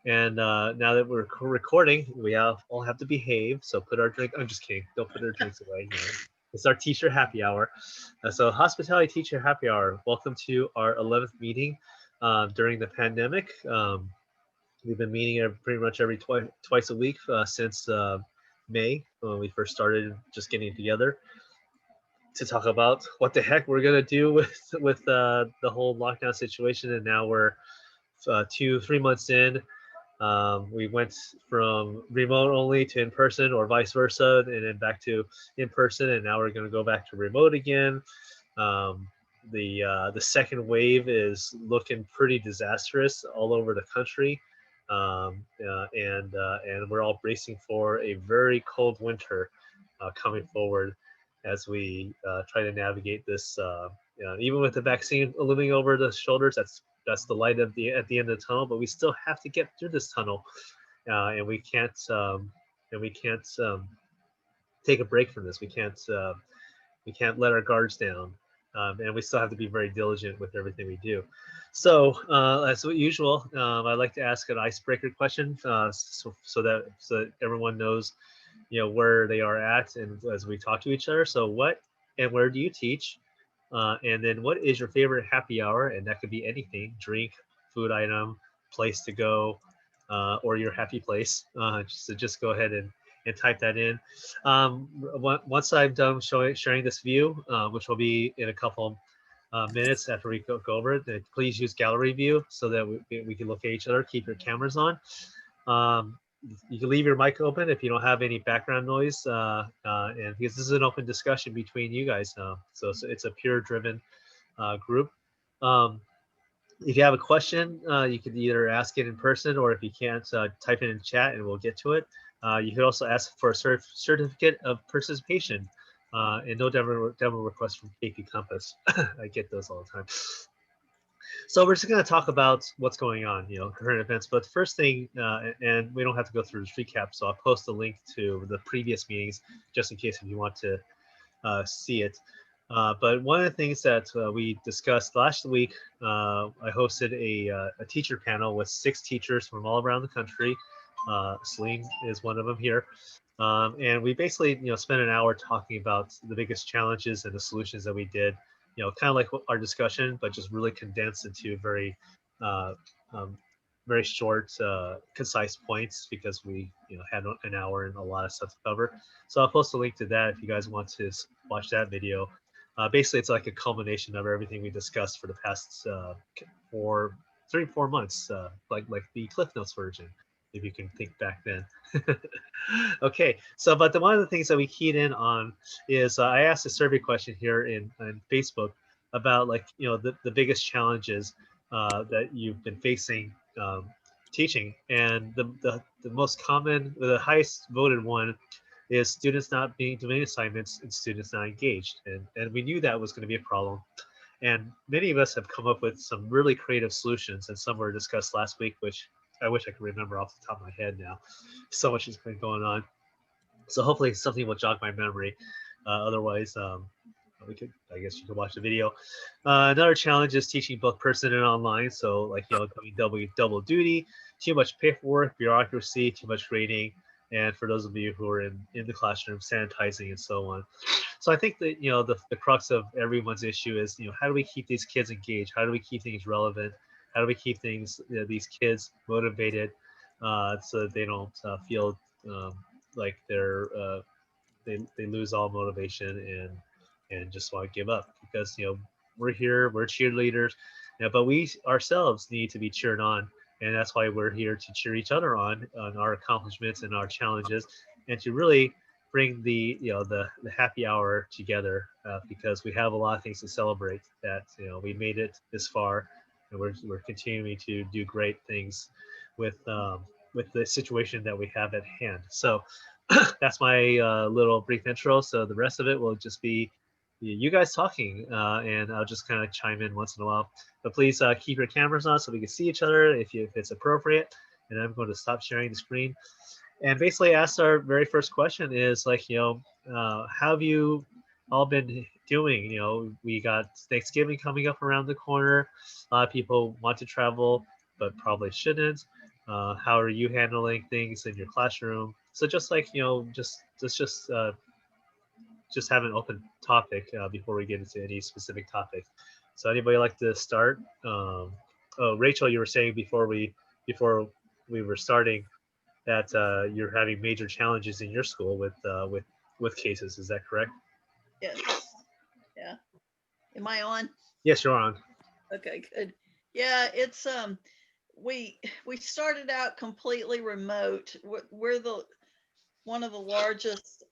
And now that we're recording, we all have to behave. So put our drink. I'm just kidding. Don't put our drinks away. It's our teacher happy hour. So hospitality teacher happy hour. Welcome to our 11th meeting during the pandemic. We've been meeting pretty much every twice a week since May when we first started just getting together to talk about what the heck we're gonna do with the whole lockdown situation. And now we're 2 3 months in. We went from remote only to in person, or vice versa, and then back to in person, and now we're going to go back to remote again. Um, the second wave is looking pretty disastrous all over the country, and we're all bracing for a very cold winter coming forward as we try to navigate this. Even with the vaccine looming over the shoulders, that's the light at the end of the tunnel. But we still have to get through this tunnel, and we can't take a break from this. We can't let our guards down, and we still have to be very diligent with everything we do. So, as usual, I like to ask an icebreaker question, so that everyone knows, where they are at, and as we talk to each other. So, what and where do you teach? And then, what is your favorite happy hour? And that could be anything: drink, food item, place to go, or your happy place. So just go ahead and type that in. Once I'm done sharing this view, which will be in a couple minutes after we go over it, then please use gallery view so that we can look at each other. Keep your cameras on. Um, you can leave your mic open if you don't have any background noise, and because this is an open discussion between you guys, so it's a peer driven group. Um, if you have a question, you can either ask it in person, or if you can't, type it in chat and we'll get to it. You could also ask for a certificate of participation, and no demo requests from KP Compass. I get those all the time. So we're just going to talk about what's going on, current events. But the first thing, and we don't have to go through this recap, so I'll post a link to the previous meetings just in case if you want to see it. But one of the things that we discussed last week, I hosted a teacher panel with 6 teachers from all around the country. Celine is one of them here. And we basically, spent an hour talking about the biggest challenges and the solutions that we did, kind of like our discussion, but just really condensed into uh, um, very short, concise points because we, had an hour and a lot of stuff to cover. So I'll post a link to that if you guys want to watch that video. Basically, it's like a culmination of everything we discussed for the past 4 months, like the Cliff Notes version, if you can think back then. Okay, so but one of the things that we keyed in on is I asked a survey question here in Facebook about, like, the biggest challenges that you've been facing teaching, and the most common, the highest voted one is students not being doing assignments and students not engaged, and we knew that was going to be a problem. And many of us have come up with some really creative solutions, and some were discussed last week, which I wish I could remember off the top of my head now. So much has been going on. So hopefully something will jog my memory. Otherwise, I guess you could watch the video. Another challenge is teaching both person and online. So, like, doing double duty, too much paperwork, bureaucracy, too much grading, and for those of you who are in the classroom, sanitizing and so on. So I think that, the crux of everyone's issue is, how do we keep these kids engaged? How do we keep things relevant? How do we keep these kids motivated, so that they don't feel um, like they lose all motivation and just want to give up, because we're here, we're cheerleaders, but we ourselves need to be cheered on, and that's why we're here to cheer each other on our accomplishments and our challenges, and to really bring the happy hour together, because we have a lot of things to celebrate, that we made it this far, and we're continuing to do great things with the situation that we have at hand. So that's my little brief intro. So the rest of it will just be you guys talking, and I'll just kind of chime in once in a while. But please keep your cameras on so we can see each other if it's appropriate. And I'm going to stop sharing the screen. And basically, ask our very first question is, like, how have you all been doing? We got Thanksgiving coming up around the corner. A lot of people want to travel, but probably shouldn't. How are you handling things in your classroom? So just like, just have an open topic before we get into any specific topic. So anybody like to start? Oh, Rachel, you were saying before we were starting that you're having major challenges in your school with cases. Is that correct? Yes. Yeah. Am I on? Yes, you're on. Okay, good. Yeah, it's we started out completely remote. We're the one of the largest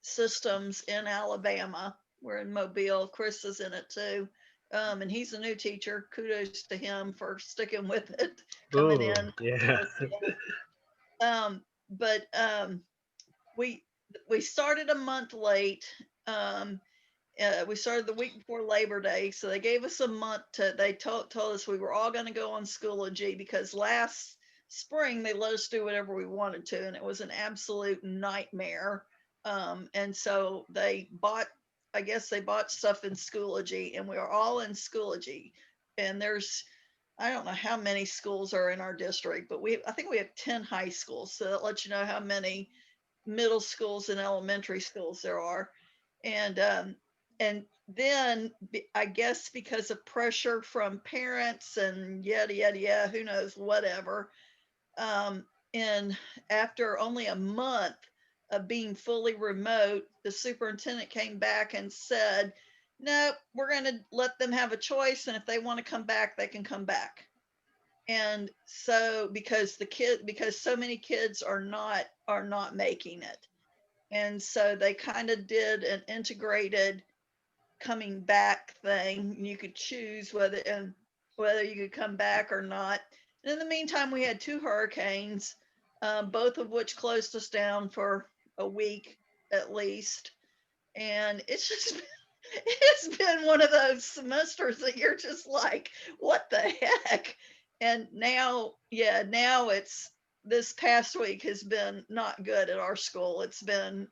systems in Alabama. We're in Mobile. Chris is in it too. And he's a new teacher. Kudos to him for sticking with it, coming Ooh, in. yeah. But we we started a month late. Um, we started the week before Labor Day, so they gave us a month to. They told us we were all going to go on Schoology because last spring they let us do whatever we wanted to, and it was an absolute nightmare. And so they bought, I guess they bought stuff in Schoology, and we are all in Schoology. And there's, I don't know how many schools are in our district, but I think we have 10 high schools, so that lets you know how many middle schools and elementary schools there are. And um, and then I guess because of pressure from parents and yada yada yada, who knows, whatever. And after only a month of being fully remote, the superintendent came back and said, "No, we're going to let them have a choice, and if they want to come back, they can come back." And so because so many kids are not making it, and so they kind of did an integrated coming back thing. You could choose whether you could come back or not. And in the meantime, we had two hurricanes, both of which closed us down for a week at least. And it's just it's been one of those semesters that you're just like, what the heck? And now, yeah, now it's this past week has been not good at our school. It's been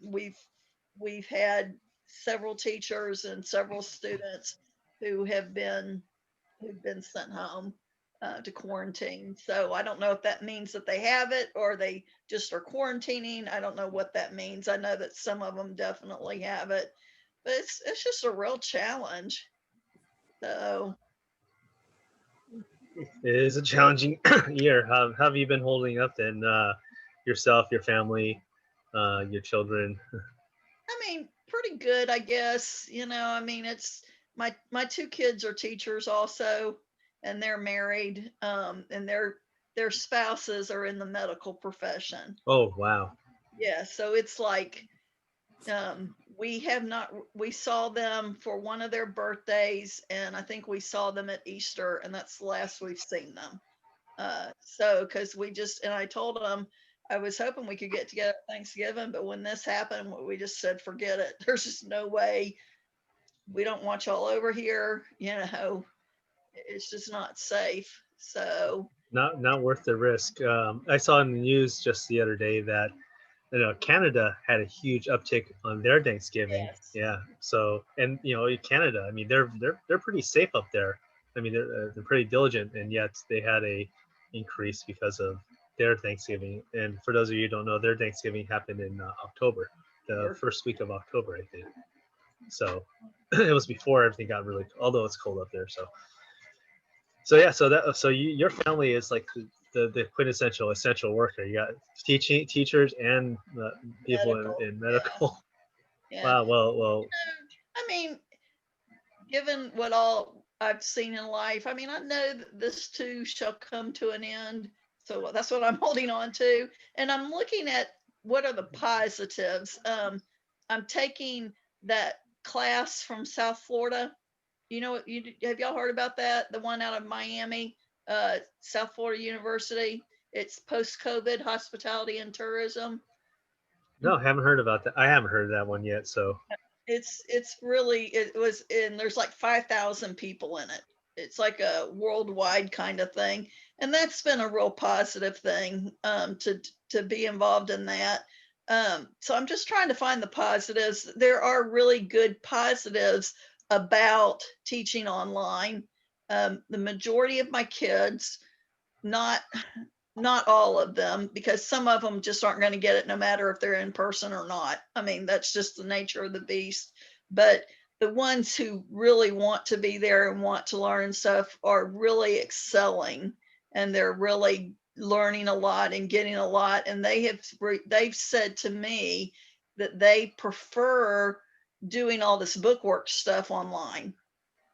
we've had several teachers and several students who who've been sent home to quarantine. So I don't know if that means that they have it or they just are quarantining. I don't know what that means. I know that some of them definitely have it, but it's just a real challenge. So It is a challenging year. How have you been holding up then? Yourself, your family, your children. I mean, pretty good, I guess. I mean, it's my two kids are teachers also, and they're married, and their spouses are in the medical profession. Oh, wow. Yeah, so it's like we saw them for one of their birthdays, and I think we saw them at Easter, and that's the last we've seen them. So because and I told them I was hoping we could get together at Thanksgiving, but when this happened, we just said forget it. There's just no way. We don't want y'all over here. It's just not safe. So Not worth the risk. I saw in the news just the other day that Canada had a huge uptick on their Thanksgiving. yes, Yeah. So and Canada, I mean they're pretty safe up there. I mean they're pretty diligent, and yet they had a increase because of their Thanksgiving. And for those of you who don't know, their Thanksgiving happened in October, the we're first week of October, I think. So it was before everything got really, although it's cold up there. So yeah, your family is like the quintessential essential worker. You got teachers and people medical. in Yeah, medical. yeah. Wow. Well. I mean, given what all I've seen in life, I mean, I know that this too shall come to an end. So that's what I'm holding on to. And I'm looking at what are the positives. I'm taking that class from South Florida. Have y'all heard about that? The one out of Miami, South Florida University. It's post COVID hospitality and tourism. No, haven't heard about that. I haven't heard of that one yet. So It's really, it was in, there's like 5,000 people in it. It's like a worldwide kind of thing, and that's been a real positive thing, to be involved in that. So I'm just trying to find the positives. There are really good positives about teaching online. The majority of my kids not not all of them, because some of them just aren't going to get it no matter if they're in person or not. I mean, that's just the nature of the beast. But the ones who really want to be there and want to learn stuff are really excelling, and they're really learning a lot and getting a lot. And they've said to me that they prefer doing all this bookwork stuff online.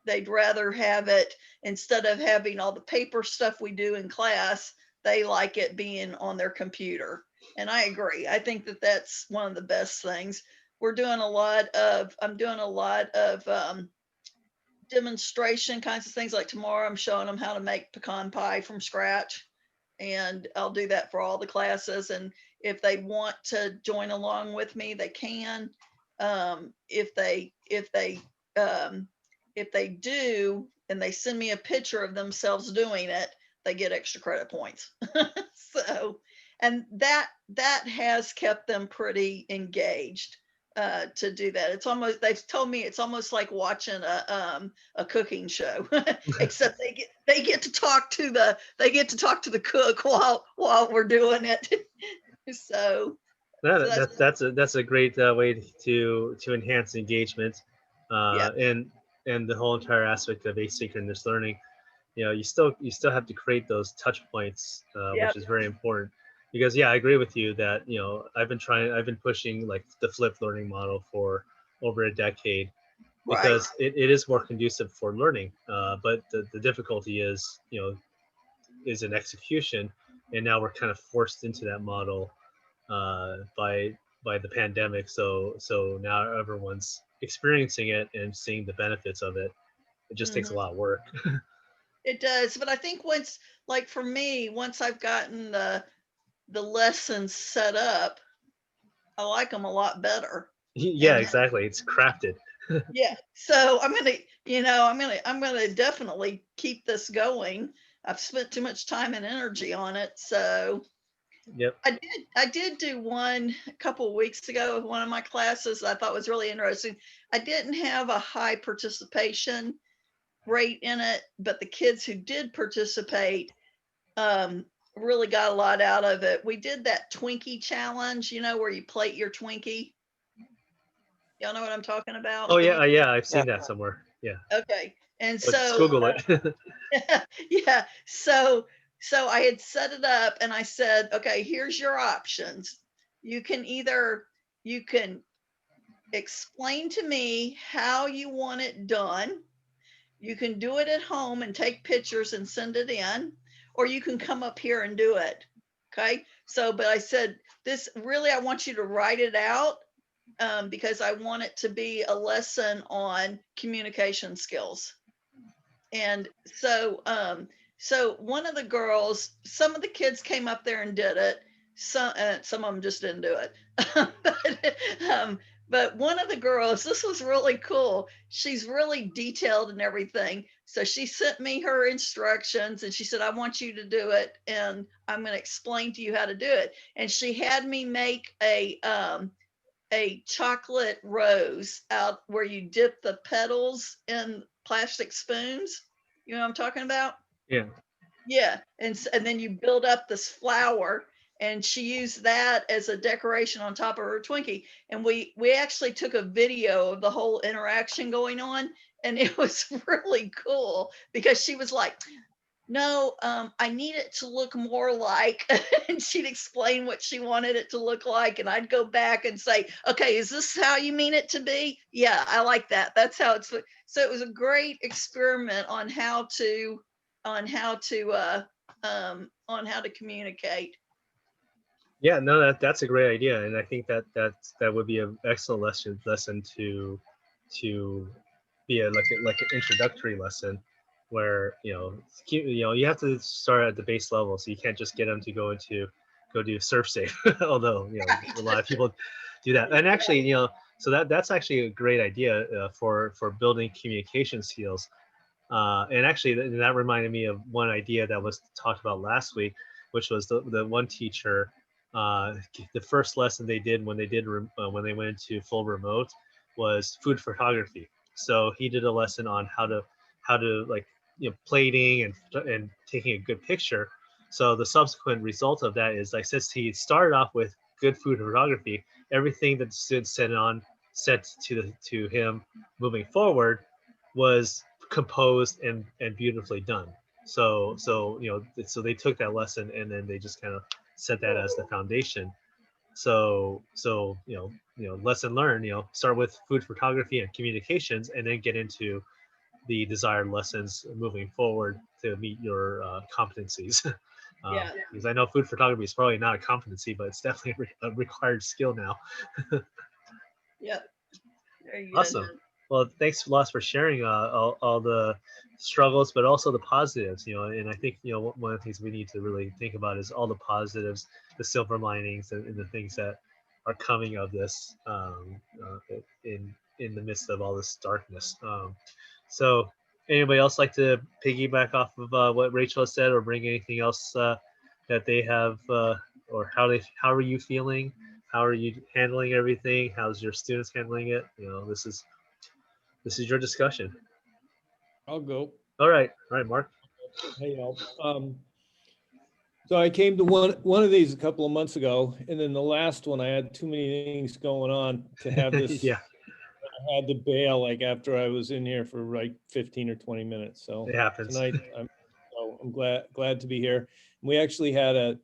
They'd rather have it, instead of having all the paper stuff we do in class, they like it being on their computer. And I agree. I think that that's one of the best things. I'm doing a lot of demonstration kinds of things. Like tomorrow, I'm showing them how to make pecan pie from scratch. And I'll do that for all the classes. And if they want to join along with me, they can. Um, if they do and they send me a picture of themselves doing it, they get extra credit points. So, and that has kept them pretty engaged to do that. It's almost, they've told me it's almost like watching a cooking show, except they get to talk to the cook while we're doing it. So, so That's a great way to enhance engagement, yeah, and the whole entire aspect of asynchronous learning. You still have to create those touch points, yeah, which is very important. Because yeah, I agree with you that I've been pushing like the flipped learning model for over a decade, right. because it is more conducive for learning. But the difficulty is in execution, and now we're kind of forced into that model by the pandemic. So now everyone's experiencing it and seeing the benefits of it. It just takes a Hmm. lot of work. It does, but I think once, like for me, once I've gotten the lessons set up, I like them a lot better. Yeah, And exactly. It's crafted. yeah, so I'm gonna definitely keep this going. I've spent too much time and energy on it, so Yep. I did do one a couple of weeks ago with one of my classes I thought was really interesting. I didn't have a high participation rate in it, but the kids who did participate um, really got a lot out of it. We did that Twinkie challenge, where you plate your Twinkie. Y'all know what I'm talking about? Oh yeah, yeah. I've Yeah. seen that somewhere. Yeah. Okay. And But just so, Google it. yeah, so I had set it up and I said, okay, here's your options. You can explain to me how you want it done. You can do it at home and take pictures and send it in, or you can come up here and do it. Okay. So, but I said, this really, I want you to write it out, because I want it to be a lesson on communication skills. And so one of the girls, some of the kids came up there and did it. Some of them just didn't do it. um, but one of the girls, this was really cool. She's really detailed and everything. So she sent me her instructions and she said, I want you to do it. And I'm going to explain to you how to do it. And she had me make a chocolate rose out where you dip the petals in plastic spoons. You know what I'm talking about? Yeah. Yeah. And then you build up this flower, and she used that as a decoration on top of her Twinkie. And we actually took a video of the whole interaction going on, and it was really cool because she was like, no, I need it to look more like, and she'd explain what she wanted it to look like. And I'd go back and say, okay, is this how you mean it to be? Yeah, I like that. That's how it's. So it was a great experiment on how to communicate. Yeah. No, that's a great idea, and I think that would be an excellent lesson to be like an introductory lesson, where you have to start at the base level, so you can't just get them to go do surf safe. Although a lot of people do that, and actually so that's actually a great idea for building communication skills. And actually, that reminded me of one idea that was talked about last week, which was the one teacher. The first lesson they did when they went into full remote was food photography. So he did a lesson on how to like plating and taking a good picture. So the subsequent result of that is, like, since he started off with good food photography, everything that the students sent to him moving forward was composed and beautifully done. So they took that lesson and then they just kind of set that as the foundation. So lesson learned. Start with food photography and communications, and then get into the desired lessons moving forward to meet your competencies. Yeah. Because I know food photography is probably not a competency, but it's definitely a required skill now. Yep. Very good. Awesome. Well, thanks a lot for sharing all the struggles, but also the positives. And I think one of the things we need to really think about is all the positives, the silver linings, and the things that are coming of this in the midst of all this darkness. So, anybody else like to piggyback off of what Rachel said, or bring anything else that they have, or how are you feeling? How are you handling everything? How's your students handling it? This is your discussion. I'll go. All right, Mark. Hey, y'all. So I came to one of these a couple of months ago, and then the last one I had too many things going on to have this. Yeah, I had to bail like after I was in here for like 15 or 20 minutes. So it happens. tonight I'm glad to be here. We actually had a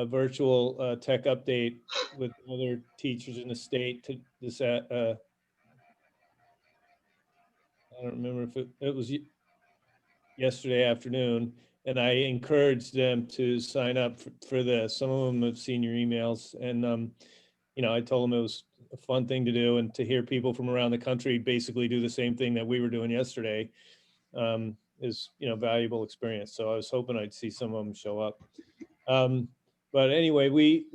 virtual tech update with other teachers in the state to this. I don't remember if it was yesterday afternoon, and I encouraged them to sign up for this. Some of them have seen your emails, and I told them it was a fun thing to do, and to hear people from around the country basically do the same thing that we were doing yesterday is valuable experience. So I was hoping I'd see some of them show up. But anyway, we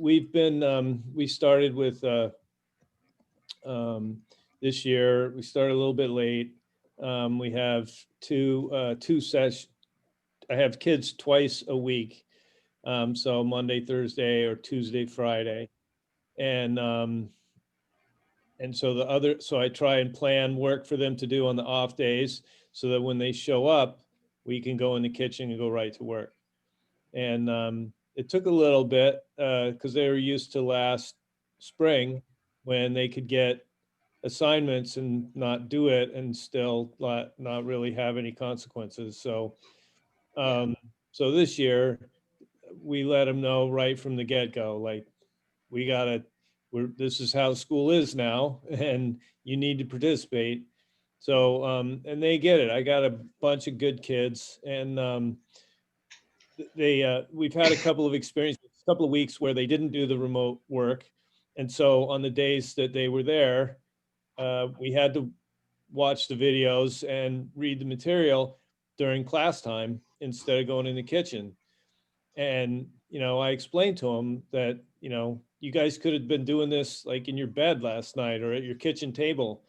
started with this year. We started a little bit late. We have two sessions. I have kids twice a week. So Monday, Thursday, or Tuesday, Friday. And so I try and plan work for them to do on the off days so that when they show up, we can go in the kitchen and go right to work. And it took a little bit because they were used to last spring when they could get assignments and not do it and still not really have any consequences. So this year we let them know right from the get-go, like, this is how school is now, and you need to participate. So and they get it. I got a bunch of good kids, and we've had a couple of experiences, a couple of weeks where they didn't do the remote work, and so on the days that they were there, we had to watch the videos and read the material during class time instead of going in the kitchen. And I explained to them that you guys could have been doing this like in your bed last night or at your kitchen table,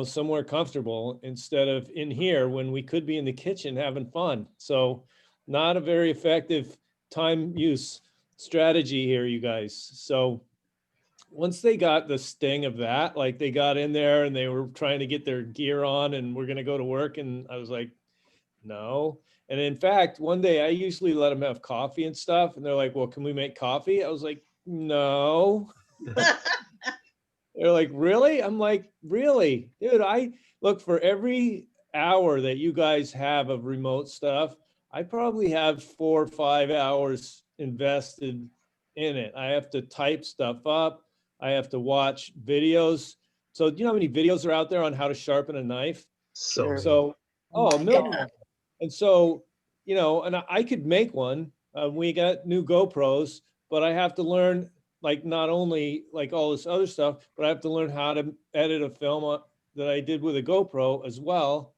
somewhere comfortable, instead of in here when we could be in the kitchen having fun. So not a very effective time use strategy here, you guys. So once they got the sting of that, like they got in there and they were trying to get their gear on and we're going to go to work, and I was like, no. And in fact, one day I usually let them have coffee and stuff, and they're like, well, can we make coffee? I was like, no. They're like, really? I'm like, really? Dude, I look, for every hour that you guys have of remote stuff, I probably have 4 or 5 hours invested in it. I have to type stuff up. I have to watch videos. So do you know how many videos are out there on how to sharpen a knife? So So, a million. And so, and I could make one. We got new GoPros, but I have to learn, like, not only like all this other stuff, but I have to learn how to edit a film that I did with a GoPro as well.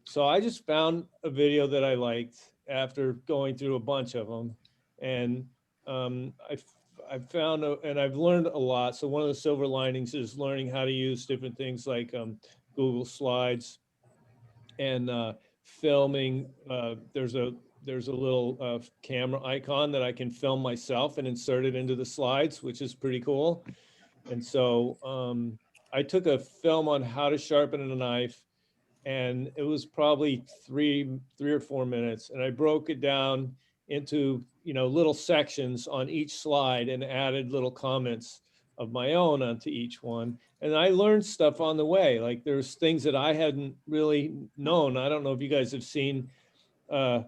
So I just found a video that I liked after going through a bunch of them. And I've found, and I've learned a lot. So one of the silver linings is learning how to use different things like Google Slides and filming. There's a little camera icon that I can film myself and insert it into the slides, which is pretty cool. And so I took a film on how to sharpen a knife, and it was probably three or 4 minutes, and I broke it down into little sections on each slide and added little comments of my own onto each one. And I learned stuff on the way. Like there's things that I hadn't really known. I don't know if you guys have seen where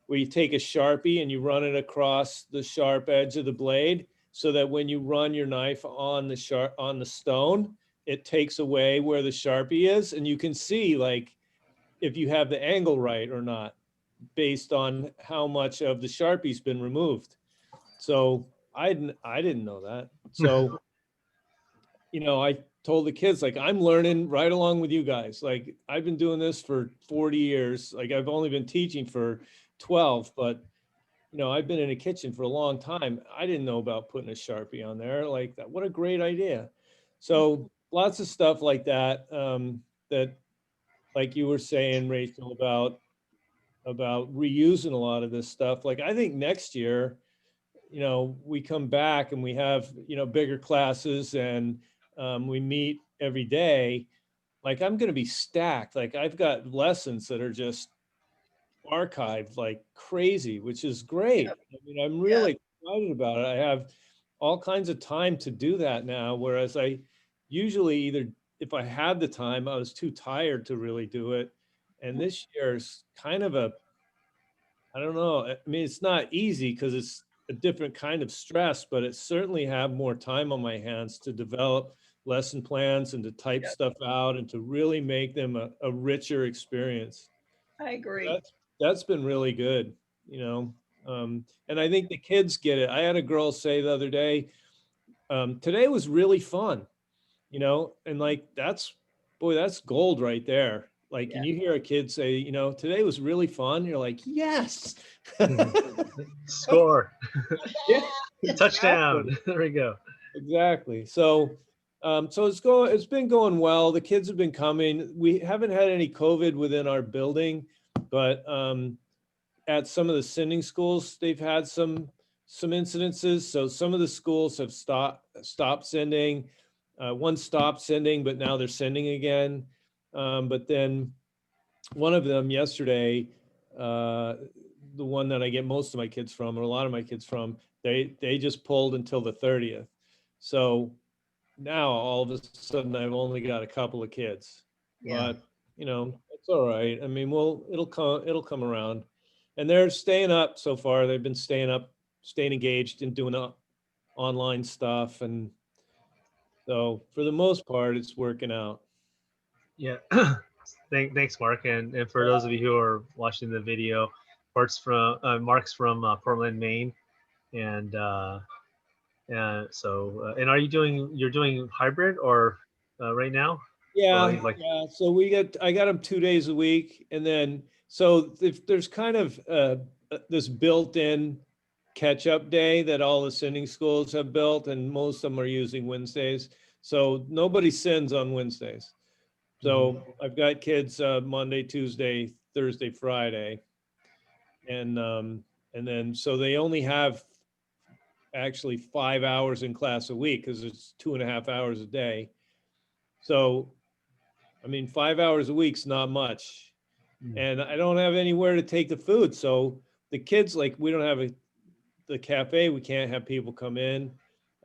you take a Sharpie and you run it across the sharp edge of the blade so that when you run your knife on the stone, it takes away where the Sharpie is. And you can see like if you have the angle right or not based on how much of the Sharpie's been removed. So I didn't know that. So, I told the kids, like, I'm learning right along with you guys. Like, I've been doing this for 40 years. Like, I've only been teaching for 12, but, I've been in a kitchen for a long time. I didn't know about putting a Sharpie on there like that. What a great idea. So lots of stuff like that, that, like you were saying, Rachel, about reusing a lot of this stuff. Like, I think next year, we come back and we have, bigger classes and we meet every day. Like, I'm going to be stacked. Like, I've got lessons that are just archived like crazy, which is great. Yep. I mean, I'm really excited about it. I have all kinds of time to do that now, whereas I usually either, if I had the time, I was too tired to really do it. And this year's kind of I don't know. I mean, it's not easy because it's a different kind of stress, but it certainly have more time on my hands to develop lesson plans and to type Yep. stuff out and to really make them a richer experience. I agree. That's been really good, and I think the kids get it. I had a girl say the other day, today was really fun, and like, that's gold right there. Like, Yeah. and you hear a kid say, today was really fun. You're like, yes. Score. Yeah, Touchdown. exactly. There we go. Exactly. So it's been going well. The kids have been coming. We haven't had any COVID within our building, but at some of the sending schools, they've had some incidences. So some of the schools have stopped sending. One stopped sending, but now they're sending again. But then one of them yesterday, the one that I get most of my kids from, or a lot of my kids from, they just pulled until the 30th. So now all of a sudden I've only got a couple of kids, Yeah. but it's all right. I mean, it'll come around, and they're staying up so far. They've been staying engaged and doing online stuff. And so for the most part, it's working out. Yeah. Thanks, Mark. And for those of you who are watching the video, Mark's from Portland, Maine, and and are you're doing hybrid or right now? Yeah, Or like, yeah. So I got them 2 days a week, and then so if there's kind of this built-in catch-up day that all the sending schools have built, and most of them are using Wednesdays. So nobody sends on Wednesdays. So I've got kids Monday, Tuesday, Thursday, Friday, and then so they only have actually 5 hours in class a week because it's 2.5 hours a day. So, I mean, 5 hours a week's not much, and I don't have anywhere to take the food. So the kids, like, we don't have the cafe. We can't have people come in.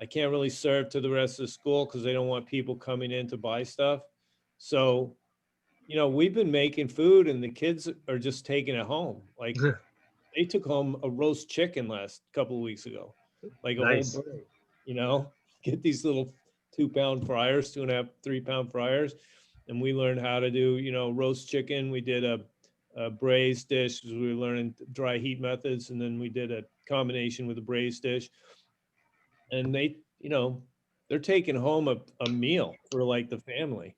I can't really serve to the rest of the school because they don't want people coming in to buy stuff. So, we've been making food, and the kids are just taking it home. Like, they took home a roast chicken last couple of weeks ago, like a nice. whole bird, get these little 2-pound fryers, 2.5, 3-pound fryers. And we learned how to do, roast chicken. We did a braised dish because we were learning dry heat methods. And then we did a combination with a braised dish. And they, they're taking home a meal for like the family.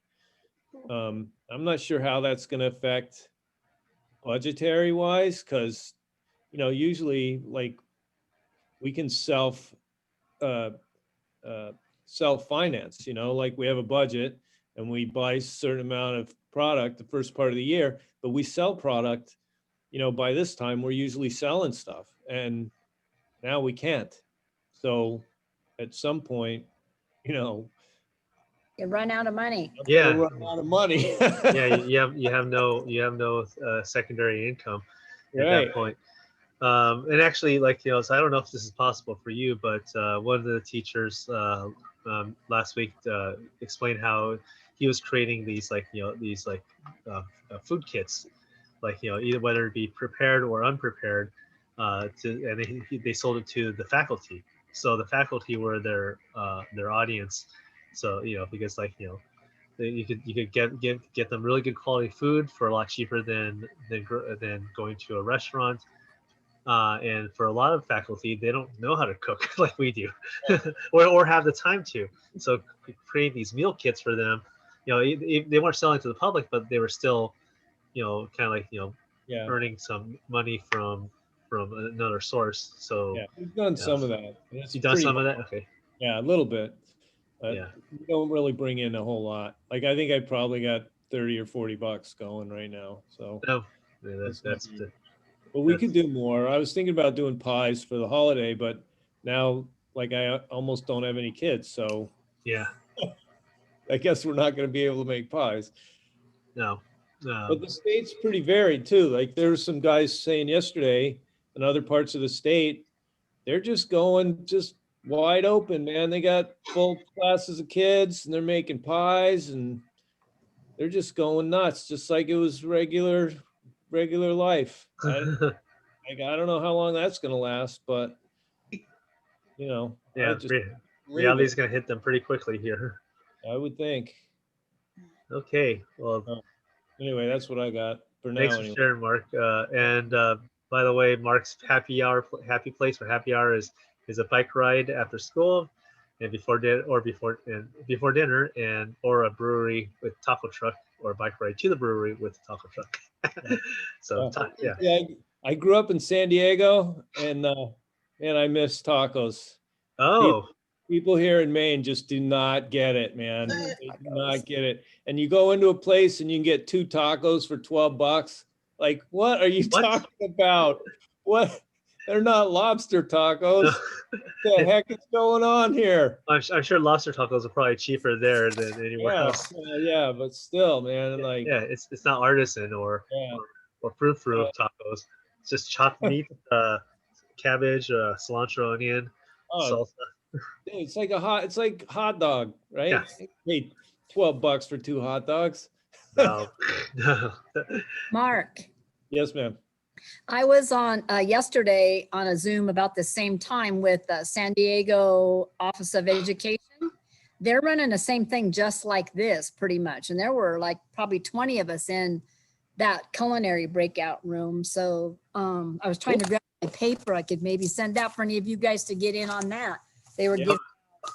I'm not sure how that's going to affect budgetary wise, because, usually like we can self-finance, like we have a budget and we buy a certain amount of product the first part of the year, but we sell product, by this time we're usually selling stuff, and now we can't. So at some point, You run out of money. Yeah. we'll run out of money. Yeah, you have no secondary income at Right. that point. And actually, like, so I don't know if this is possible for you, but one of the teachers last week explained how he was creating these these food kits, like either whether it be prepared or unprepared, and they sold it to the faculty. So the faculty were their audience. So because you could get them really good quality food for a lot cheaper than going to a restaurant. And for a lot of faculty, they don't know how to cook like we do, or have the time to. So create these meal kits for them. They weren't selling to the public, but they were still, kind of like Yeah. earning some money from another source. So Yeah, we've done some of that. you done some of that? Okay. Yeah, a little bit. But Yeah. we don't really bring in a whole lot. Like I think I probably got 30 or 40 bucks going right now. So, No, yeah, That's that's not but we could do more. I was thinking about doing pies for the holiday, but now like I almost don't have any kids, so yeah. I guess we're not going to be able to make pies. No. But the state's pretty varied too. Like there's some guys saying yesterday in other parts of the state, they're just going just wide open, man. They got full classes of kids and they're making pies and they're just going nuts, just like it was regular life. I don't know how long that's gonna last, but I yeah. just believe Reality's it, gonna hit them pretty quickly here. I would think. Okay. Well, Anyway, that's what I got for now. thanks for Anyway. sharing, Mark. And by the way, Mark's happy place for happy hour is a bike ride after school, and before dinner, or a brewery with taco truck, or a bike ride to the brewery with a taco truck. So yeah. Yeah, I grew up in San Diego, and man, I miss tacos. Oh, People here in Maine just do not get it, man. They do not get it. And you go into a place and you can get 2 tacos for $12. Like, what are you talking about? What? They're not lobster tacos. What the heck is going on here? I'm sure lobster tacos are probably cheaper there than anywhere else. Yeah, but still, man, like, Yeah, it's not artisan or fruit tacos. It's just chopped meat, cabbage, cilantro, onion, salsa. Dude, it's like hot dog, right? Yeah. Hey, $12 for 2 hot dogs. No. No. Mark, Yes, ma'am. I was on yesterday on a Zoom about the same time with San Diego Office of Education. They're running the same thing just like this pretty much. And there were like probably 20 of us in that culinary breakout room. So I was trying to grab my paper I could maybe send out for any of you guys to get in on that. They were giving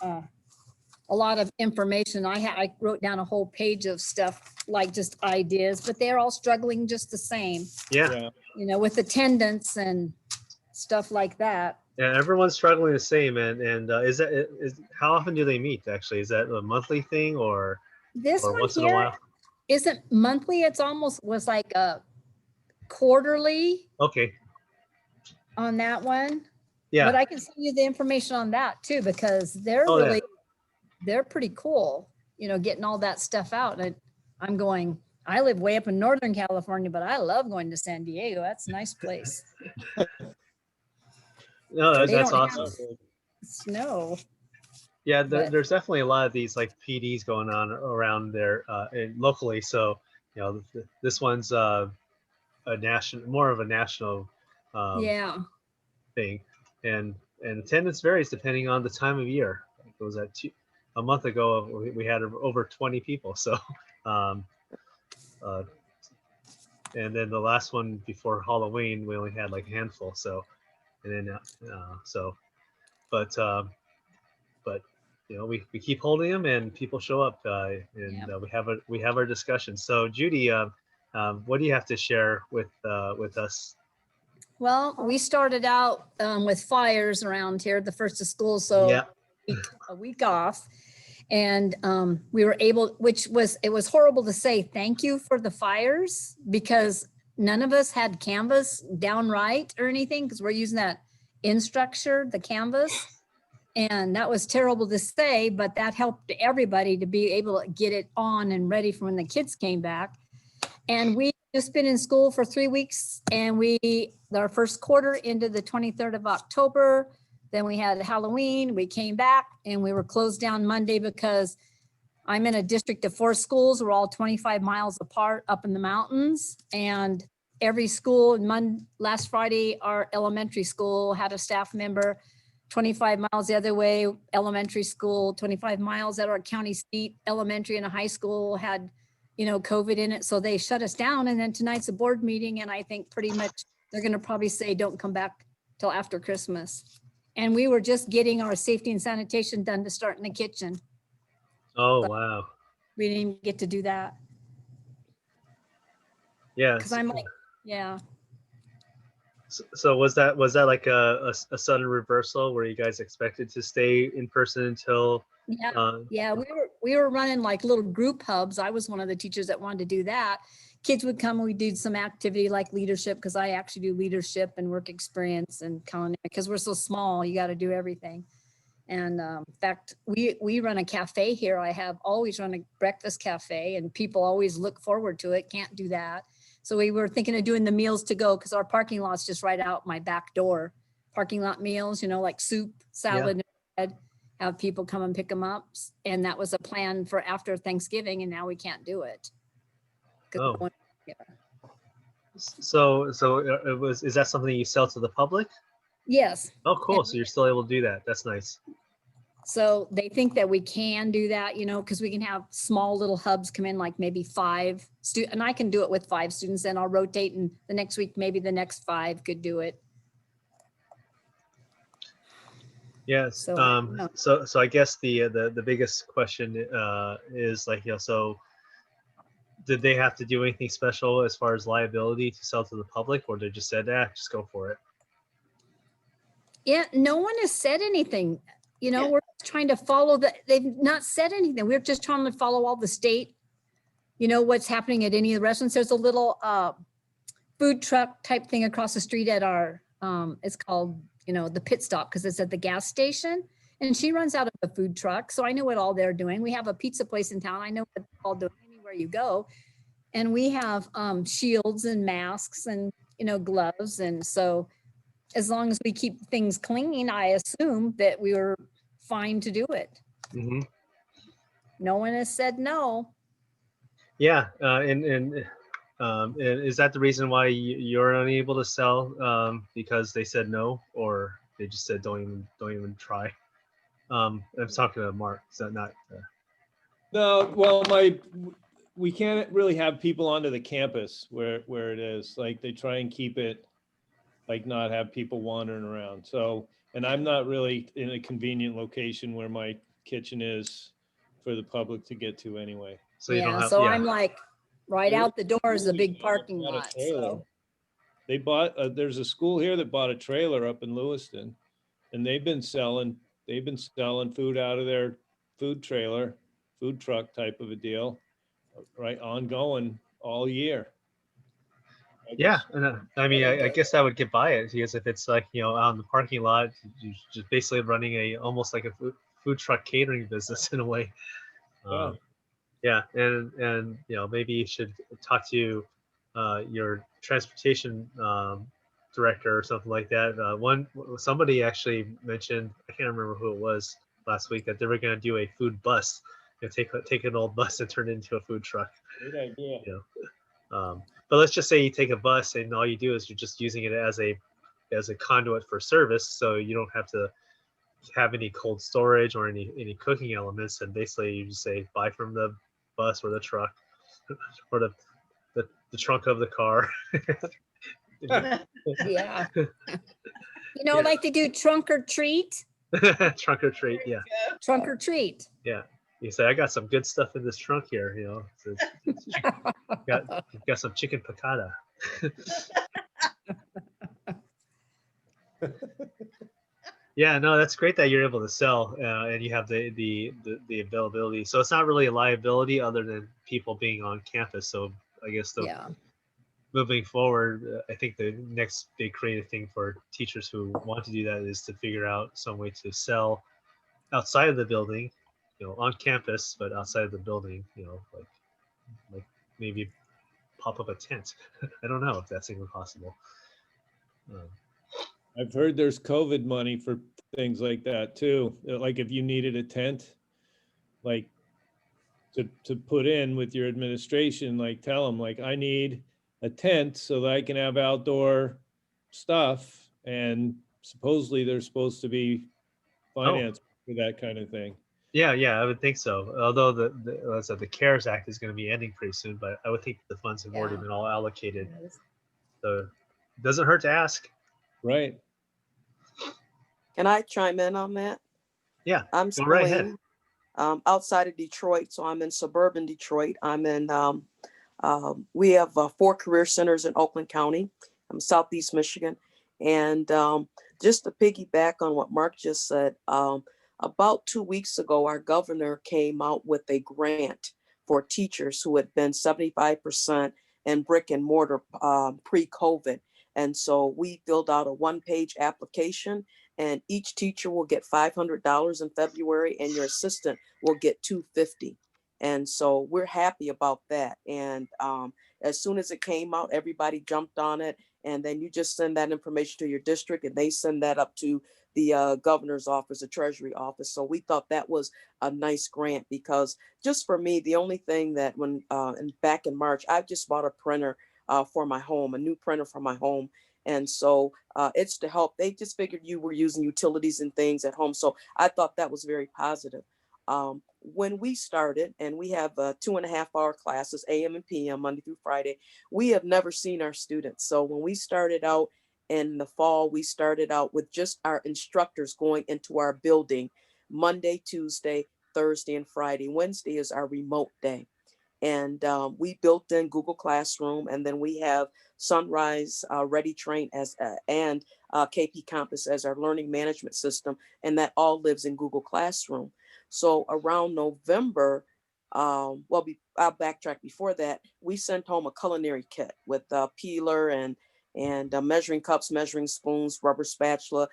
a lot of information. I wrote down a whole page of stuff, like just ideas, but they're all struggling just the same, Yeah. with attendance and stuff like that. Yeah, everyone's struggling the same, and is how often do they meet? Actually, is that a monthly thing or This one once in a here while? isn't monthly. It's almost was like a quarterly Okay. on that one. Yeah. But I can send you the information on that too, because they're Oh, yeah. they're pretty cool, getting all that stuff out. And I live way up in Northern California, but I love going to San Diego. That's a nice place. No, They that's don't have awesome. Snow. Yeah, but- there's definitely a lot of these like PDs going on around there locally. So this one's more of a national Yeah. thing, and attendance varies depending on the time of year. It was a month ago we had over 20 people. So, and then the last one before Halloween we only had like a handful. So, and then but we keep holding them and people show up and we have our discussions. So Judy, what do you have to share with us? Well, we started out with fires around here, the first of school, so Yeah. a week off. And we were able, it was horrible to say thank you for the fires because none of us had Canvas down right or anything because we're using that InStructure, the Canvas. And that was terrible to say, but that helped everybody to be able to get it on and ready for when the kids came back. And we just been in school for 3 weeks, and our first quarter into the 23rd of October. Then we had Halloween, we came back and we were closed down Monday because I'm in a district of 4 schools. We're all 25 miles apart up in the mountains. And every school, last Friday, our elementary school had a staff member 25 miles the other way, elementary school, 25 miles at our county seat, elementary and a high school had, COVID in it. So they shut us down. And then tonight's a board meeting. And I think pretty much they're going to probably say, don't come back till after Christmas. And we were just getting our safety and sanitation done to start in the kitchen. Oh, wow. We didn't even get to do that. Yeah. Because I'm like, yeah. So was that like a sudden reversal where you guys expected to stay in person until? Yeah, we were running like little group hubs. I was one of the teachers that wanted to do that. Kids would come and we did some activity like leadership, because I actually do leadership and work experience and culinary, because we're so small, you got to do everything. And in fact, we run a cafe here. I have always run a breakfast cafe, and people always look forward to it. Can't do that. So we were thinking of doing the meals to go, because our parking lot's just right out my back door. Parking lot meals, like soup, salad, and bread, have people come and pick them up. And that was a plan for after Thanksgiving, and now we can't do it. Oh. So is that something you sell to the public? Yes. Oh, cool. So you're still able to do that. That's nice. So they think that we can do that, because we can have small little hubs come in, like maybe 5 students, and I can do it with 5 students, and I'll rotate, and the next week, maybe the next 5 could do it. Yes. So, So I guess the biggest question is like, so did they have to do anything special as far as liability to sell to the public, or they just said, just go for it? Yeah, no one has said anything. Yeah. We're trying to follow they've not said anything. We're just trying to follow all the state, what's happening at any of the restaurants. There's a little food truck type thing across the street at our, it's called, the pit stop, because it's at the gas station. And she runs out of a food truck. So I know what all they're doing. We have a pizza place in town. I know what they're all doing anywhere you go. And we have shields and masks and, gloves. And so as long as we keep things clean, I assume that we were fine to do it. Mm-hmm. No one has said no. Yeah, and is that the reason why you're unable to sell? Because they said no, or they just said don't even try? I'm talking to Mark. Is that not? No, well, we can't really have people onto the campus where it is. Like they try and keep it, like not have people wandering around. So, and I'm not really in a convenient location where my kitchen is for the public to get to anyway. So you don't have. So yeah. I'm like, right out the door is a big parking lot. So. They bought, there's a school here that bought a trailer up in Lewiston, and they've been selling food out of their food trailer, food truck type of a deal, right, ongoing all year. Yeah, I mean, I guess I would get by it, because if it's like, out in the parking lot, you're just basically running almost like a food truck catering business in a way. Yeah, and maybe you should talk to your transportation director or something like that. Somebody actually mentioned, I can't remember who it was last week, that they were going to do a food bus. Take an old bus and turn it into a food truck. Good idea. But let's just say you take a bus and all you do is you're just using it as a conduit for service, so you don't have to have any cold storage or any cooking elements, and basically you just say buy from the bus or the truck or the trunk of the car. Yeah. Like they do trunk or treat. Trunk or treat, yeah. Trunk or treat. Yeah. You say, I got some good stuff in this trunk here, got some chicken piccata. Yeah, no, that's great that you're able to sell and you have the availability. So it's not really a liability other than people being on campus. So I guess moving forward, I think the next big creative thing for teachers who want to do that is to figure out some way to sell outside of the building, on campus, but outside of the building, like maybe pop up a tent. I don't know if that's even possible. I've heard there's COVID money for things like that too. Like if you needed a tent, like to put in with your administration, like tell them like, I need a tent so that I can have outdoor stuff. And supposedly there's supposed to be finance for that kind of thing. Yeah, I would think so. Although the CARES Act is going to be ending pretty soon, but I would think the funds have already Yeah. been all allocated. So it doesn't hurt to ask. Right. Can I chime in on that? Yeah, I'm go right ahead. Celine, outside of Detroit, so I'm in suburban Detroit. I'm in, we have 4 career centers in Oakland County. I'm Southeast Michigan. And just to piggyback on what Mark just said, about 2 weeks ago, our governor came out with a grant for teachers who had been 75% in brick and mortar pre-COVID. And so we filled out a 1-page application, and each teacher will get $500 in February, and your assistant will get $250. And so we're happy about that. And as soon as it came out, everybody jumped on it. And then you just send that information to your district, and they send that up to the governor's office, the treasury office. So we thought that was a nice grant, because just for me, the only thing that back in March, I just bought a printer for my home, a new printer for my home. And so it's to help. They just figured you were using utilities and things at home. So I thought that was very positive. When we started, and we have 2.5-hour classes, AM and PM, Monday through Friday, we have never seen our students. So when we started out in the fall, we started out with just our instructors going into our building Monday, Tuesday, Thursday, and Friday. Wednesday is our remote day. And we built in Google Classroom, and then we have Sunrise Ready Train and KP Campus as our learning management system, and that all lives in Google Classroom. So around November, I'll backtrack before that, we sent home a culinary kit with peeler and measuring cups, measuring spoons, rubber spatula,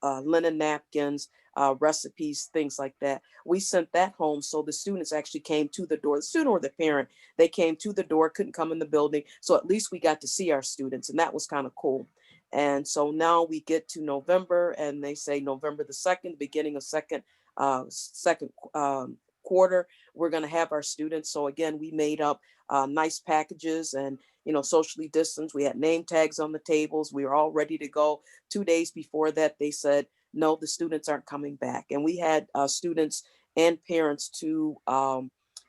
linen napkins, recipes, things like that. We sent that home. So the students actually came to the door, the student or the parent, they came to the door, couldn't come in the building. So at least we got to see our students, and that was kind of cool. And so now we get to November, and they say November the 2nd, beginning of second quarter, we're going to have our students. So again, we made up nice packages and, socially distanced. We had name tags on the tables. We were all ready to go. 2 days before that, they said, no, the students aren't coming back. And we had students and parents to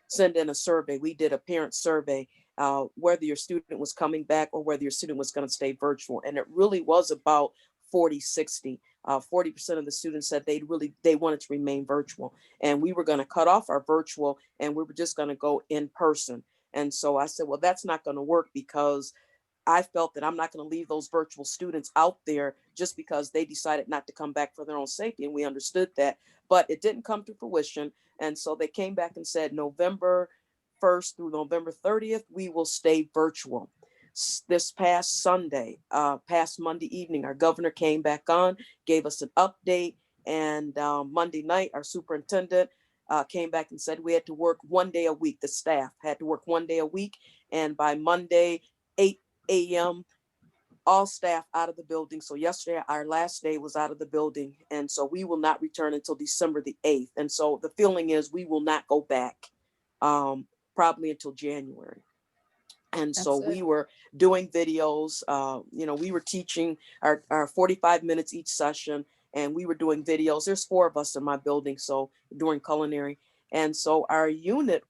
send in a survey. We did a parent survey, whether your student was coming back or whether your student was going to stay virtual. And it really was about 40-60. 40% of the students said they wanted to remain virtual, and we were going to cut off our virtual, and we were just going to go in person. And so I said, well, that's not going to work, because I felt that I'm not going to leave those virtual students out there just because they decided not to come back for their own safety. And we understood that, but it didn't come to fruition. And so they came back and said, November 1st through November 30th, we will stay virtual. This past Monday evening, our governor came back on, gave us an update. And Monday night, our superintendent came back and said we had to work 1 day a week. The staff had to work 1 day a week. And by Monday, 8 a.m., all staff out of the building. So yesterday, our last day was out of the building. And so we will not return until December the 8th. And so the feeling is we will not go back probably until January. And so we were doing videos, we were teaching our 45 minutes each session, and we were doing videos. There's 4 of us in my building, so doing culinary. And so our unit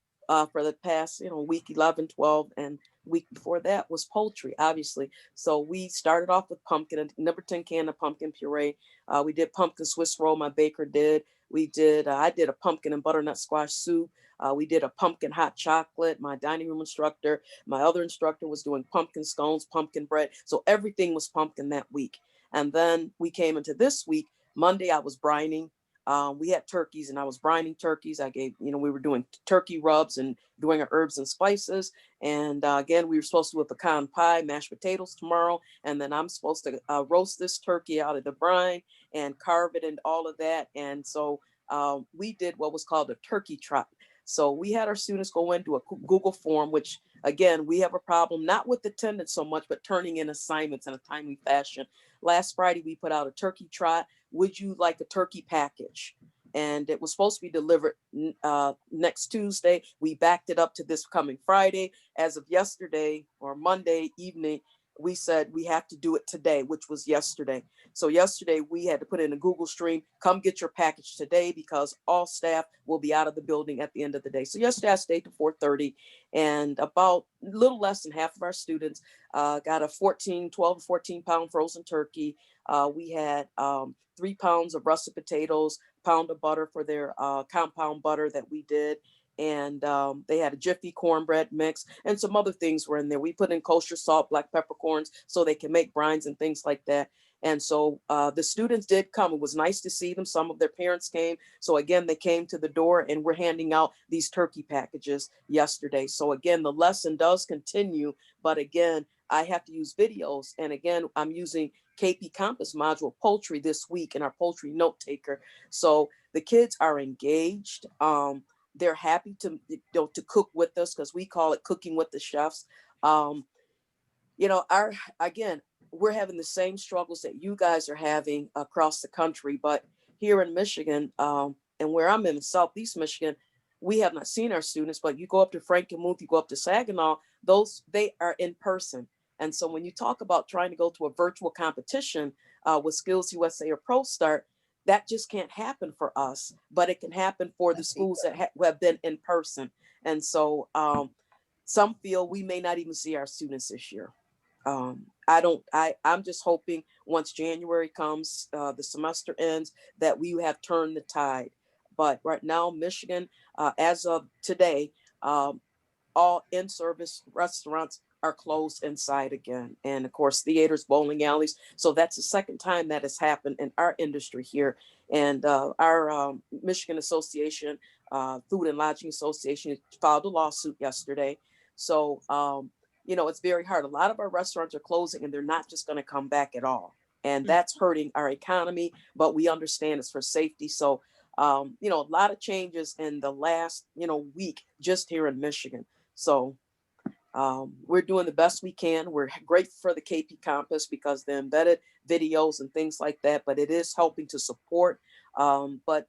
for the past, week 11, 12, and week before that was poultry, obviously. So we started off with pumpkin, a number 10 can of pumpkin puree. We did pumpkin Swiss roll, my baker did. I did a pumpkin and butternut squash soup. We did a pumpkin hot chocolate. My dining room instructor, my other instructor was doing pumpkin scones, pumpkin bread. So everything was pumpkin that week. And then we came into this week. Monday, I was brining. We had turkeys, and I was brining turkeys. we were doing turkey rubs and doing our herbs and spices. And again, we were supposed to do a pecan pie, mashed potatoes tomorrow. And then I'm supposed to roast this turkey out of the brine and carve it and all of that. And so we did what was called a turkey trot. So we had our students go into a Google form, which again, we have a problem, not with attendance so much, but turning in assignments in a timely fashion. Last Friday, we put out a turkey trot. Would you like a turkey package? And it was supposed to be delivered next Tuesday. We backed it up to this coming Friday. As of yesterday or Monday evening, we said we have to do it today, which was yesterday. So yesterday we had to put in a Google Stream, come get your package today because all staff will be out of the building at the end of the day. So yesterday I stayed to 4:30 and about a little less than half of our students got a 12 to 14 pound frozen turkey. We had 3 pounds of russet potatoes, pound of butter for their compound butter that we did. And they had a Jiffy cornbread mix and some other things were in there. We put in kosher salt, black peppercorns, so they can make brines and things like that. And so the students did come. It was nice to see them. Some of their parents came. So again, they came to the door and we're handing out these turkey packages yesterday. So again, the lesson does continue, but again, I have to use videos. And again, I'm using KP Compass module poultry this week in our poultry note taker. So the kids are engaged. They're happy to cook with us because we call it cooking with the chefs. We're having the same struggles that you guys are having across the country, but here in Michigan, and where I'm in Southeast Michigan, we have not seen our students, but you go up to Frankenmuth, you go up to Saginaw, they are in person. And so when you talk about trying to go to a virtual competition with Skills USA or ProStart, that just can't happen for us, but it can happen for the schools that have been in person. And so some feel we may not even see our students this year. I'm just hoping once January comes, the semester ends, that we have turned the tide. But right now, Michigan, as of today, all in-service restaurants are closed inside again. And of course, theaters, bowling alleys. So that's the second time that has happened in our industry here. And our Michigan Association, Food and Lodging Association, filed a lawsuit yesterday. So, it's very hard. A lot of our restaurants are closing and they're not just going to come back at all. And that's hurting our economy, but we understand it's for safety. So, a lot of changes in the last, week just here in Michigan. So we're doing the best we can. We're grateful for the KP Compass because the embedded videos and things like that, but it is helping to support. But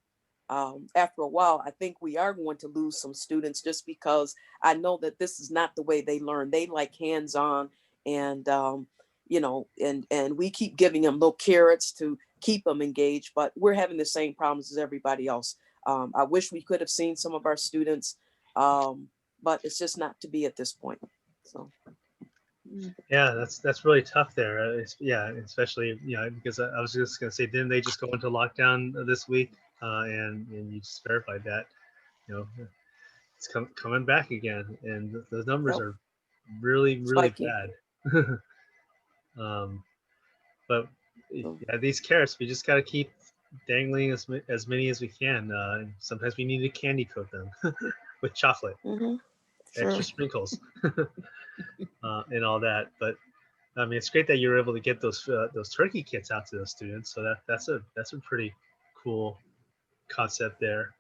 after a while, I think we are going to lose some students just because I know that this is not the way they learn. They like hands-on and, and we keep giving them little carrots to keep them engaged, but we're having the same problems as everybody else. I wish we could have seen some of our students, but it's just not to be at this point. So. Yeah, that's really tough there. Especially because I was just gonna say, didn't they just go into lockdown this week? And you just verified that, it's coming back again, and the numbers are really bad. But these carrots, we just gotta keep dangling as many as we can. Sometimes we need to candy coat them with chocolate. Mm-hmm. Sure. Extra sprinkles and all that. But I mean, it's great that you're able to get those turkey kits out to those students. So that's a pretty cool concept there.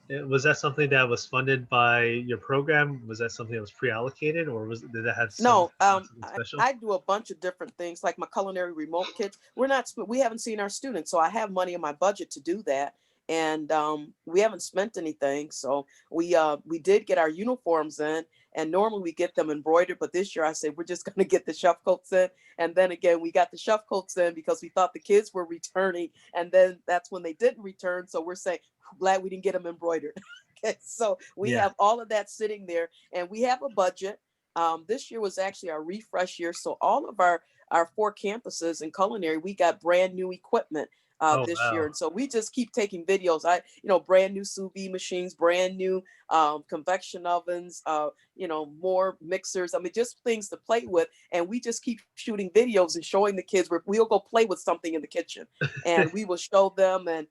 Was that something that was funded by your program? Was that something that was pre-allocated, or did that have something special? I do a bunch of different things, like my culinary remote kits. We haven't seen our students, so I have money in my budget to do that. And we haven't spent anything. So we did get our uniforms in, and normally we get them embroidered, but this year I said, we're just going to get the chef coats in. And then again, we got the chef coats in because we thought the kids were returning. And then that's when they didn't return. So we're saying, glad we didn't get them embroidered. Okay, so we have all of that sitting there, and we have a budget. This year was actually our refresh year. So all of our 4 campuses in culinary, we got brand new equipment this year. And so we just keep taking videos. Brand new sous vide machines, brand new convection ovens, more mixers. I mean, just things to play with. And we just keep shooting videos and showing the kids where we'll go play with something in the kitchen and we will show them. And,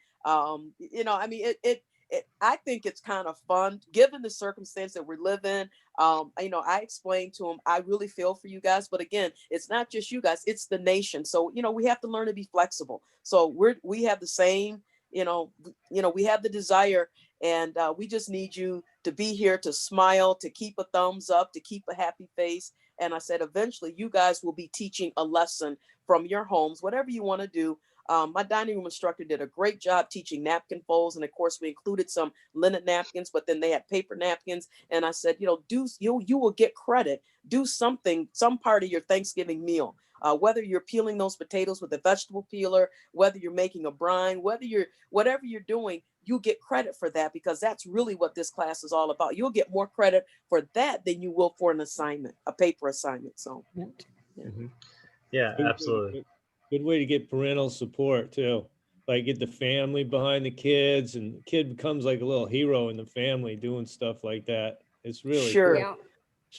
I think it's kind of fun given the circumstance that we live in. I explained to them, I really feel for you guys, but again, it's not just you guys, it's the nation. So, we have to learn to be flexible. So we have the same we have the desire, and we just need you to be here, to smile, to keep a thumbs up, to keep a happy face. And I said, eventually you guys will be teaching a lesson from your homes, whatever you want to do. My dining room instructor did a great job teaching napkin folds. And of course we included some linen napkins, but then they had paper napkins. And I said, you will get credit. Do something, some part of your Thanksgiving meal. Whether you're peeling those potatoes with a vegetable peeler, whether you're making a brine, whatever you're doing, you get credit for that, because that's really what this class is all about. You'll get more credit for that than you will for an assignment, a paper assignment. So, Mhm. Yeah, Good way to absolutely. Good way to get parental support too. Like get the family behind the kids, and the kid becomes like a little hero in the family doing stuff like that. It's really sure, cool.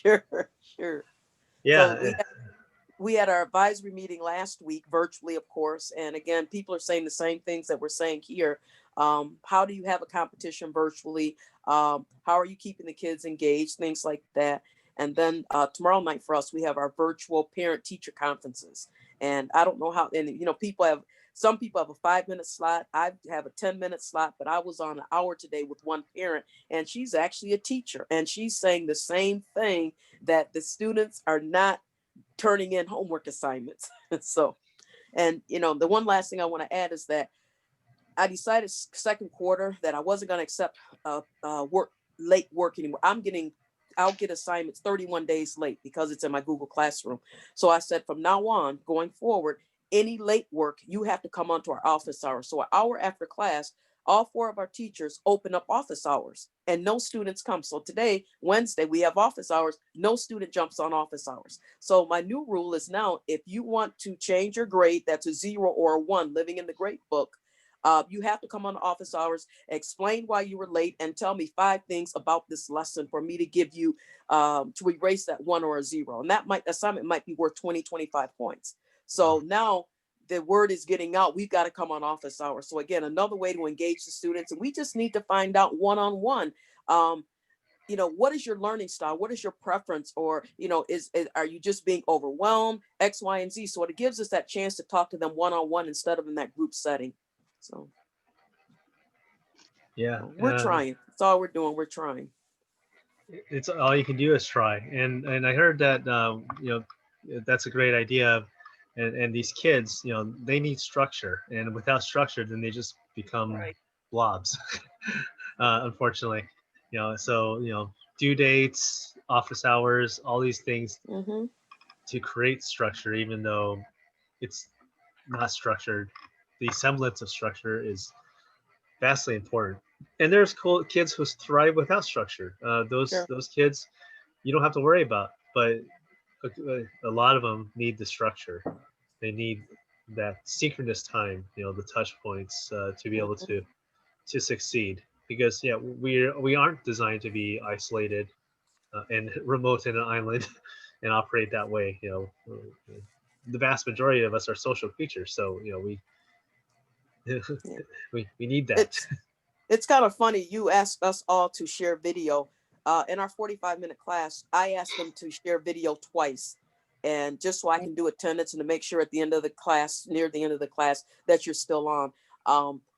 Yeah. sure. Yeah, So we had our advisory meeting last week, virtually, of course. And again, people are saying the same things that we're saying here. How do you have a competition virtually? How are you keeping the kids engaged? Things like that. And then tomorrow night for us, we have our virtual parent teacher conferences. And I don't know how, and some people have a 5-minute slot. I have a 10-minute slot, but I was on an hour today with one parent, and she's actually a teacher. And she's saying the same thing, that the students are not turning in homework assignments. So, and the one last thing I want to add is that I decided second quarter that I wasn't going to accept late work anymore. I'll get assignments 31 days late because it's in my Google Classroom. So I said, from now on, going forward, any late work, you have to come onto our office hours. So an hour after class, all 4 of our teachers open up office hours and no students come. So today, Wednesday, we have office hours. No student jumps on office hours. So my new rule is now, if you want to change your grade, that's a 0 or a 1, living in the grade book, you have to come on office hours, explain why you were late, and tell me 5 things about this lesson for me to give you, to erase that 1 or a 0. And that assignment might be worth 20, 25 points. So now the word is getting out. We've got to come on office hours. So again, another way to engage the students. And we just need to find out one-on-one, what is your learning style? What is your preference? Or, are you just being overwhelmed? X, Y, and Z. So it gives us that chance to talk to them one-on-one instead of in that group setting. So yeah. we're trying. That's all we're doing. We're trying. It's all you can do is try. And I heard that that's a great idea. And these kids, they need structure. And without structure, then they just become Right. blobs. Unfortunately, so due dates, office hours, all these things Mm-hmm. to create structure, even though it's not structured. The semblance of structure is vastly important. And there's cool kids who thrive without structure. Those Sure. those kids you don't have to worry about, but a lot of them need the structure. They need that synchronous time, the touch points to be able Mhm. to succeed. Because we aren't designed to be isolated and remote in an island and operate that way. The vast majority of us are social creatures, so we Yeah. we need that. It's kind of funny. You asked us all to share video. In our 45-minute class, I asked them to share video twice. And just so I can do attendance and to make sure at the end of the class, near the end of the class, that you're still on.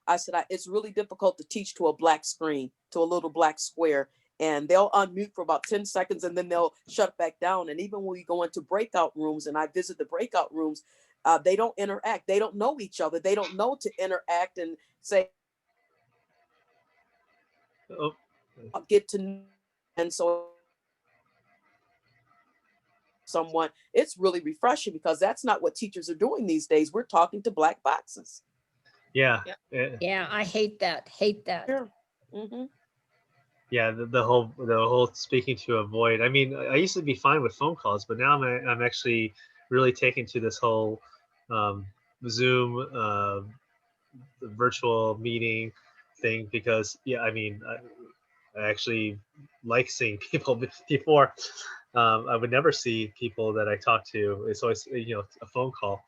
I said, it's really difficult to teach to a black screen, to a little black square. And they'll unmute for about 10 seconds and then they'll shut back down. And even when we go into breakout rooms and I visit the breakout rooms, they don't interact. They don't know each other. They don't know to interact and say, Oh, get to know. And so someone, it's really refreshing because that's not what teachers are doing these days. We're talking to black boxes. yeah. Yeah. Yeah, I hate that. Hate that. Sure. Mm-hmm. Yeah, the whole speaking to a void. I mean, I used to be fine with phone calls, but now I'm actually really taken to this whole Zoom virtual meeting thing because I mean, I actually like seeing people before. I would never see people that I talk to. It's always a phone call,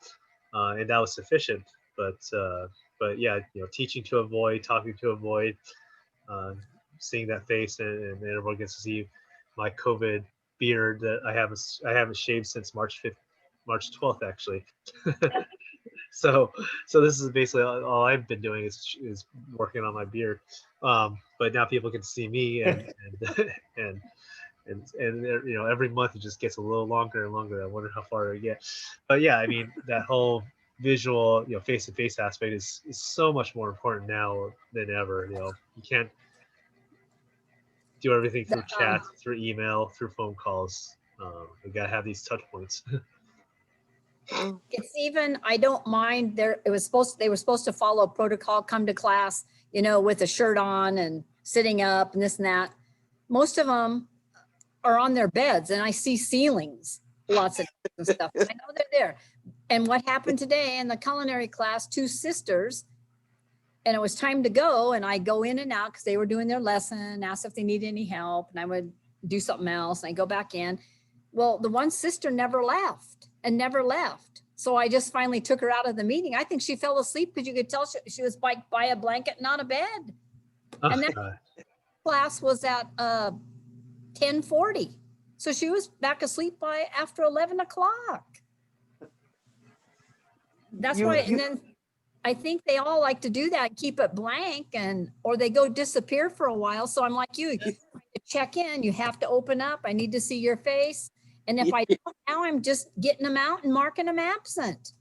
and that was sufficient. But yeah, teaching to a void, talking to a void. Uh, Seeing that face, and everyone gets to see my COVID beard that I haven't shaved since March 5th, March 12th actually. so this is basically all I've been doing is working on my beard. But now people can see me and you know, every month it just gets a little longer and longer. I wonder how far I get. But yeah, I mean, that whole visual, you know, face-to-face aspect is so much more important now than ever. You know, you can't do everything through chat, through email, through phone calls. You gotta have these touch points. It's even, I don't mind there, they were supposed to follow protocol, come to class, you know, with a shirt on and sitting up and this and that. Most of them are on their beds and I see ceilings, lots of stuff. I know they're there. And what happened today in the culinary class, two sisters, and it was time to go and I go in and out because they were doing their lesson, asked if they needed any help, and I would do something else and I go back in. Well, the one sister never left. So I just finally took her out of the meeting. I think she fell asleep because you could tell she was by a blanket, not a bed. And that class was at 10:40. So she was back asleep by after 11 o'clock. That's why, and then I think they all like to do that, keep it blank or they go disappear for a while. So I'm like you check in, you have to open up. I need to see your face. And if I don't now, I'm just getting them out and marking them absent.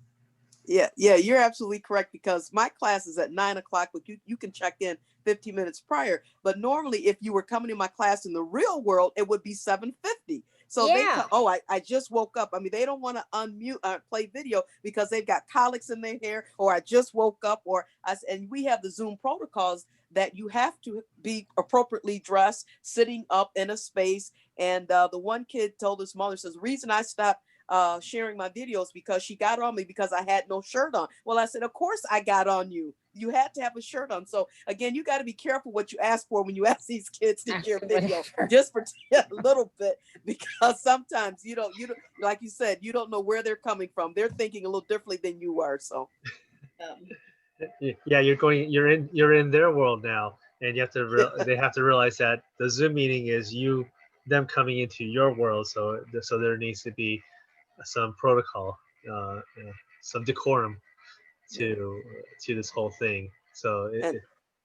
Yeah, you're absolutely correct because my class is at 9 o'clock, but you can check in 15 minutes prior. But normally, if you were coming to my class in the real world, it would be 7:50. So they come, I just woke up. I mean, they don't want to unmute play video because they've got colics in their hair, or I just woke up, and we have the Zoom protocols that you have to be appropriately dressed, sitting up in a space. And the one kid told his mother, says, the reason I stopped sharing my videos because she got on me because I had no shirt on. Well, I said, of course I got on you. You had to have a shirt on. So again, you got to be careful what you ask for when you ask these kids to share video, just for a little bit, because sometimes you don't, like you said, you don't know where they're coming from. They're thinking a little differently than you are. So. Yeah, you're in their world now, and you have to they have to realize that the Zoom meeting is them coming into your world. So there needs to be some protocol, some decorum to this whole thing. So it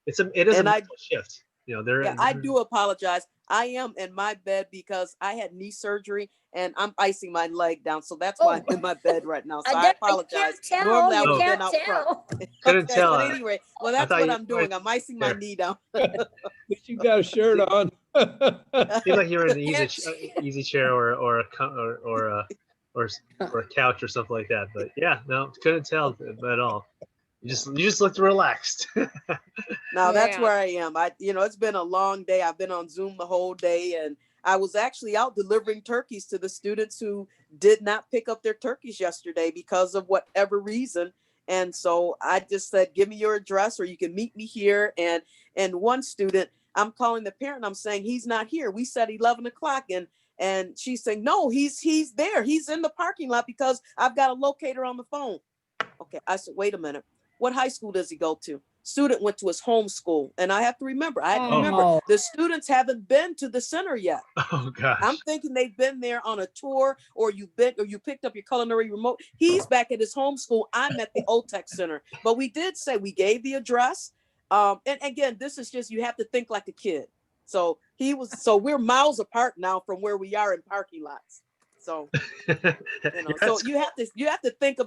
is a mental shift. You know, I do apologize. I am in my bed because I had knee surgery and I'm icing my leg down. So that's why I'm in my bed right now. So I apologize. Normally I would have been out front. Couldn't tell. But anyway, well, that's what I'm doing. I'm icing my knee down. You got a shirt on. Seems like you're in an easy chair or a couch or something like that. But yeah, no, couldn't tell at all. You just looked relaxed. Now that's where I am. It's been a long day. I've been on Zoom the whole day, and I was actually out delivering turkeys to the students who did not pick up their turkeys yesterday because of whatever reason. And so I just said, give me your address or you can meet me here. And one student, I'm calling the parent. I'm saying, he's not here. We said 11 o'clock. And she's saying, no, he's there. He's in the parking lot because I've got a locator on the phone. Okay. I said, wait a minute. What high school does he go to? Student went to his home school. And I have to remember, the students haven't been to the center yet. Oh gosh. I'm thinking they've been there on a tour or you picked up your culinary remote. He's back at his home school. I'm at the OTEC Center. But we did say we gave the address. And again, this is just, you have to think like a kid. So we're miles apart now from where we are in parking lots. So, so you have to think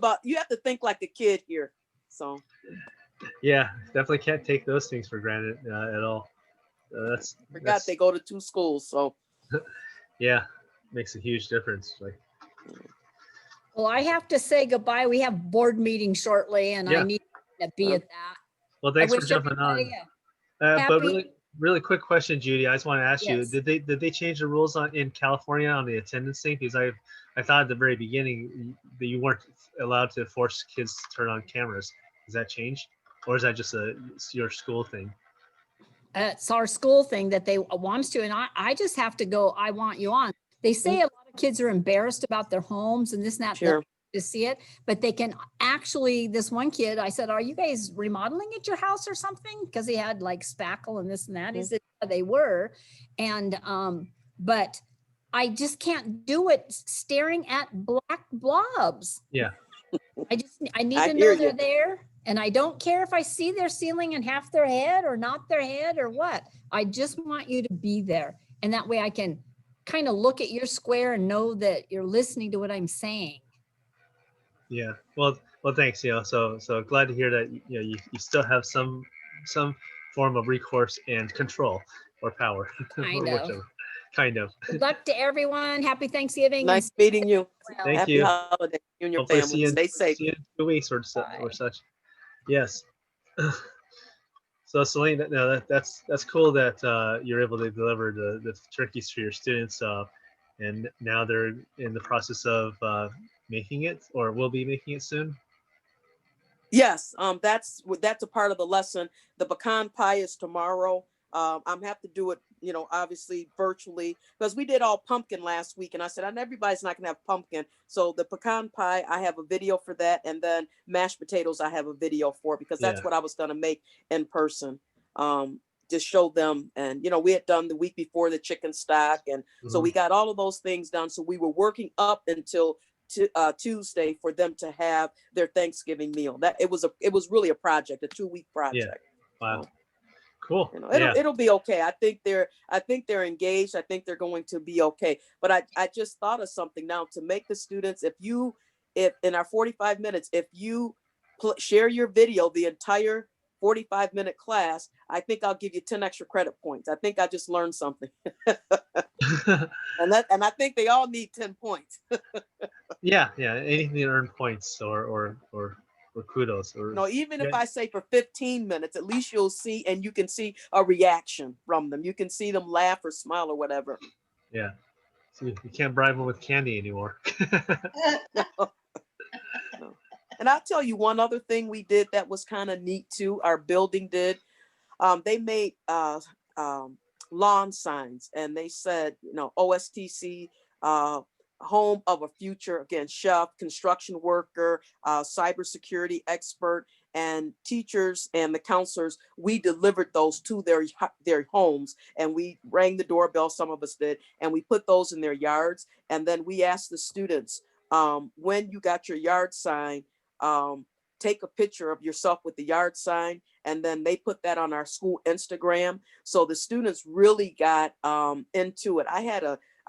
like a kid here. So, yeah, definitely can't take those things for granted at all. Forgot they go to two schools. So, yeah, makes a huge difference. Well, I have to say goodbye. We have board meeting shortly, and I need to be at that. Well, thanks for jumping on. But really quick question, Judy. I just want to ask you: Did they change the rules in California on the attendance thing? Because I thought at the very beginning that you weren't allowed to force kids to turn on cameras. Does that change, or is that just your school thing? It's our school thing that they wants to, and I just have to go. I want you on. They say a lot of kids are embarrassed about their homes and this and that. Sure. To see it, but they can actually. This one kid, I said, "Are you guys remodeling at your house or something?" Because he had like spackle and this and that. He said they were, and but I just can't do it staring at black blobs. Yeah. I need I to hear know they're you. there. And I don't care if I see their ceiling and half their head or not their head or what. I just want you to be there. And that way I can kind of look at your square and know that you're listening to what I'm saying. Yeah. Well, thanks. So glad to hear that. You still have some form of recourse and control or power, Kind of. whichever. Kind of. Good luck to everyone. Happy Thanksgiving. And Nice meeting you. well. Thank Happy you. holiday, you and your Hopefully family. Stay safe. see you in 2 weeks or Bye. such. Yes. So Celine, no, that's cool that you're able to deliver the turkeys for your students, and now they're in the process of making it, or will be making it soon. Yes, that's a part of the lesson. The pecan pie is tomorrow. I'm have to do it, obviously virtually because we did all pumpkin last week, and I said, "And everybody's not gonna have pumpkin." So the pecan pie, I have a video for that, and then mashed potatoes, I have a video for because that's Yeah. what I was gonna make in person. Just show them, and we had done the week before the chicken stock, and so we got all of those things done. So we were working up until Tuesday for them to have their Thanksgiving meal. That it was really a project, a 2-week project. Wow. So, Cool. it'll be okay. I think they're engaged. I think they're going to be okay. But I just thought of something now to make the students. If in our 45 minutes, if you share your video the entire 45-minute class, I think I'll give you 10 extra credit points. I think I just learned something. And I think they all need 10 points. Yeah. Anything to earn points or kudos or. Even if I say for 15 minutes, at least you'll see, and you can see a reaction from them. You can see them laugh or smile or whatever. Yeah. So you can't bribe them with candy anymore. No. And I'll tell you one other thing we did that was kind of neat too. Our building did. They made lawn signs, and they said, OSTC, home of a future, again, chef, construction worker, cybersecurity expert, and teachers and the counselors. We delivered those to their homes, and we rang the doorbell. Some of us did, and we put those in their yards. And then we asked the students, when you got your yard sign, take a picture of yourself with the yard sign, and then they put that on our school Instagram. So the students really got into it. I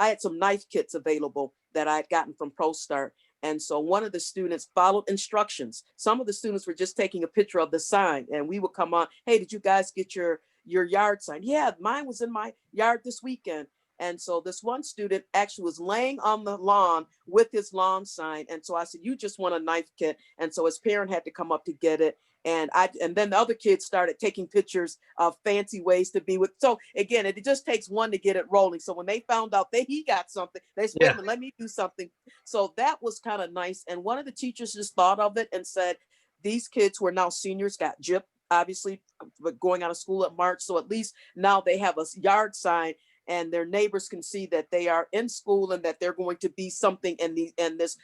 had some knife kits available that I'd gotten from ProStart. And so one of the students followed instructions. Some of the students were just taking a picture of the sign, and we would come on, "Hey, did you guys get your yard sign?" "Yeah, mine was in my yard this weekend." And so this one student actually was laying on the lawn with his lawn sign. And so I said, "You just want a knife kit." And so his parent had to come up to get it. And then the other kids started taking pictures of fancy ways to be with. So again, it just takes one to get it rolling. So when they found out that he got something, they said, "Wait a minute, let me do something." So that was kind of nice. And one of the teachers just thought of it and said, these kids who are now seniors got gypped, obviously, but going out of school at March. So at least now they have a yard sign, and their neighbors can see that they are in school and that they're going to be something in this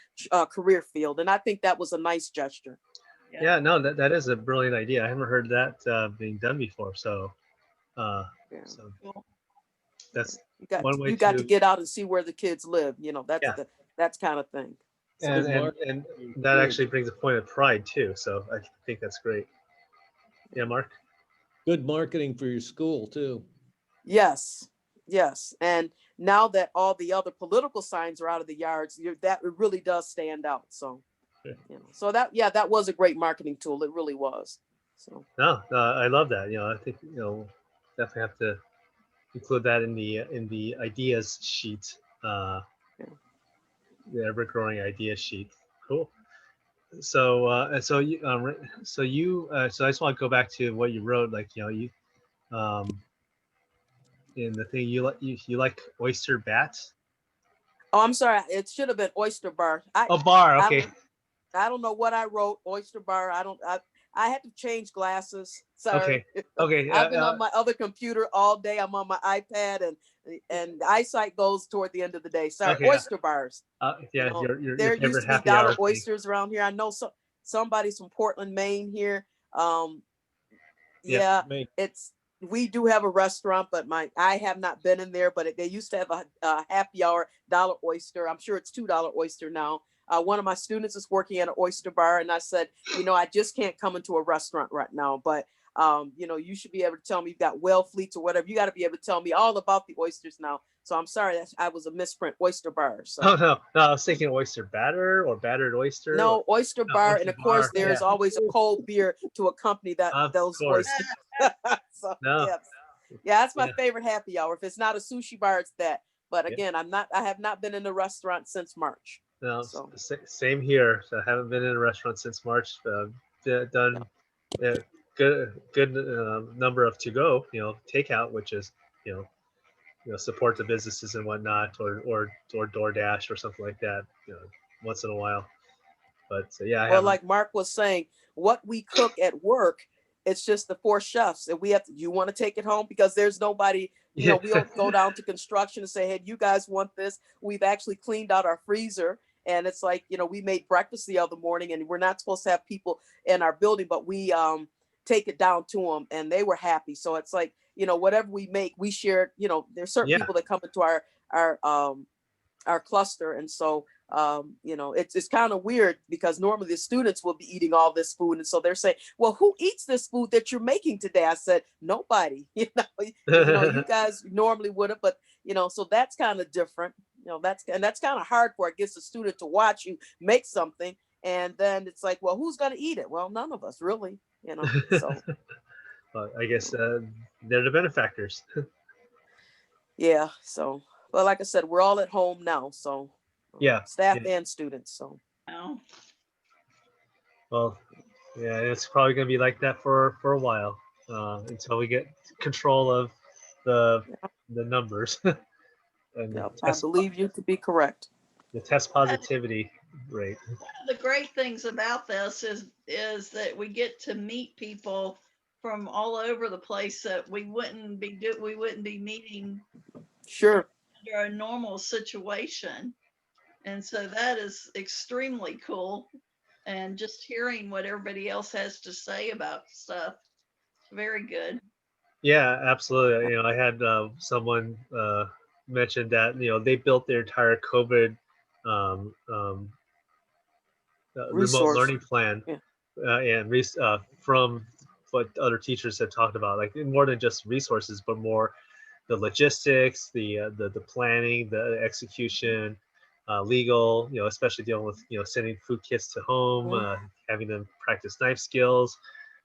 career field. And I think that was a nice gesture. Yeah, no, that is a brilliant idea. I haven't heard that being done before. So, Yeah. so that's You one way got to get out and see where the kids live. That's kind of thing. and that actually brings a point of pride too. So I think that's great. Yeah, Mark. Good marketing for your school too. Yes. And now that all the other political signs are out of the yards, that it really does stand out. So, so that was a great marketing tool. It really was. So No, I love that. I think definitely have to include that in the ideas sheet. The ever-growing idea sheet. Cool. So so I just want to go back to what you wrote. Like in the thing you like oyster bats. Oh, I'm sorry. It should have been oyster bar. Bar. Okay. I don't know what I wrote. Oyster bar. I had to change glasses. Sorry. Okay. I've been on my other computer all day. I'm on my iPad, and eyesight goes toward the end of the day. Sorry. Okay, oyster bars. Yeah. There your used to be happy dollar hour oysters around here. I know somebody's from Portland, Maine here. Yeah, We do have a restaurant, but I have not been in there, but they used to have a happy hour dollar oyster. I'm sure it's $2 oyster now. One of my students is working at an oyster bar, and I said, I just can't come into a restaurant right now, but you should be able to tell me you've got well fleets or whatever. You got to be able to tell me all about the oysters now. So I'm sorry that I was a misprint, oyster bar. So Oh no, I was thinking oyster batter or battered oyster. no, oyster No, bar, oyster and of course bar, there's yeah. always a cold beer to accompany that Of those course. oysters. So No, yes. Yeah, that's my yeah. favorite happy hour. If it's not a sushi bar, it's that. But Yeah. again, I have not been in the restaurant since March. No, So same here. So I haven't been in a restaurant since March. Done good number of to go, takeout, which is support the businesses and whatnot, or DoorDash or something like that, once in a while. But yeah, I well, haven't. like Mark was saying, what we cook at work, it's just the 4 chefs, and we have to, you want to take it home because there's nobody. Yeah. We don't go down to construction and say, hey, you guys want this? We've actually cleaned out our freezer. And it's like, we made breakfast the other morning, and we're not supposed to have people in our building, but we take it down to them, and they were happy. So it's like, whatever we make, we share it. There's certain Yeah. people that come into our cluster. And so, it's kind of weird because normally the students will be eating all this food. And so they're saying, well, who eats this food that you're making today? I said, nobody, you guys normally would have, but, so that's kind of different. That's kind of hard for, I guess, a student to watch you make something. And then it's like, well, who's going to eat it? Well, none of us really, so. Well, I guess they're the benefactors. Yeah. So, well, like I said, we're all at home now. So Yeah. staff and students. So. Oh, Well, yeah, it's probably going to be like that for a while, until we get control of the numbers and Yeah, I believe you to be correct. the test positivity rate. one of the great things about this is that we get to meet people from all over the place that we wouldn't be meeting Sure. under a normal situation. And so that is extremely cool. And just hearing what everybody else has to say about stuff, very good. Yeah, absolutely. I had someone mention that they built their entire COVID um, um, remote Resource. learning plan, Yeah. from what other teachers have talked about, like more than just resources, but more the logistics, the planning, the execution, legal, especially dealing with sending food kits to home, having them practice knife skills,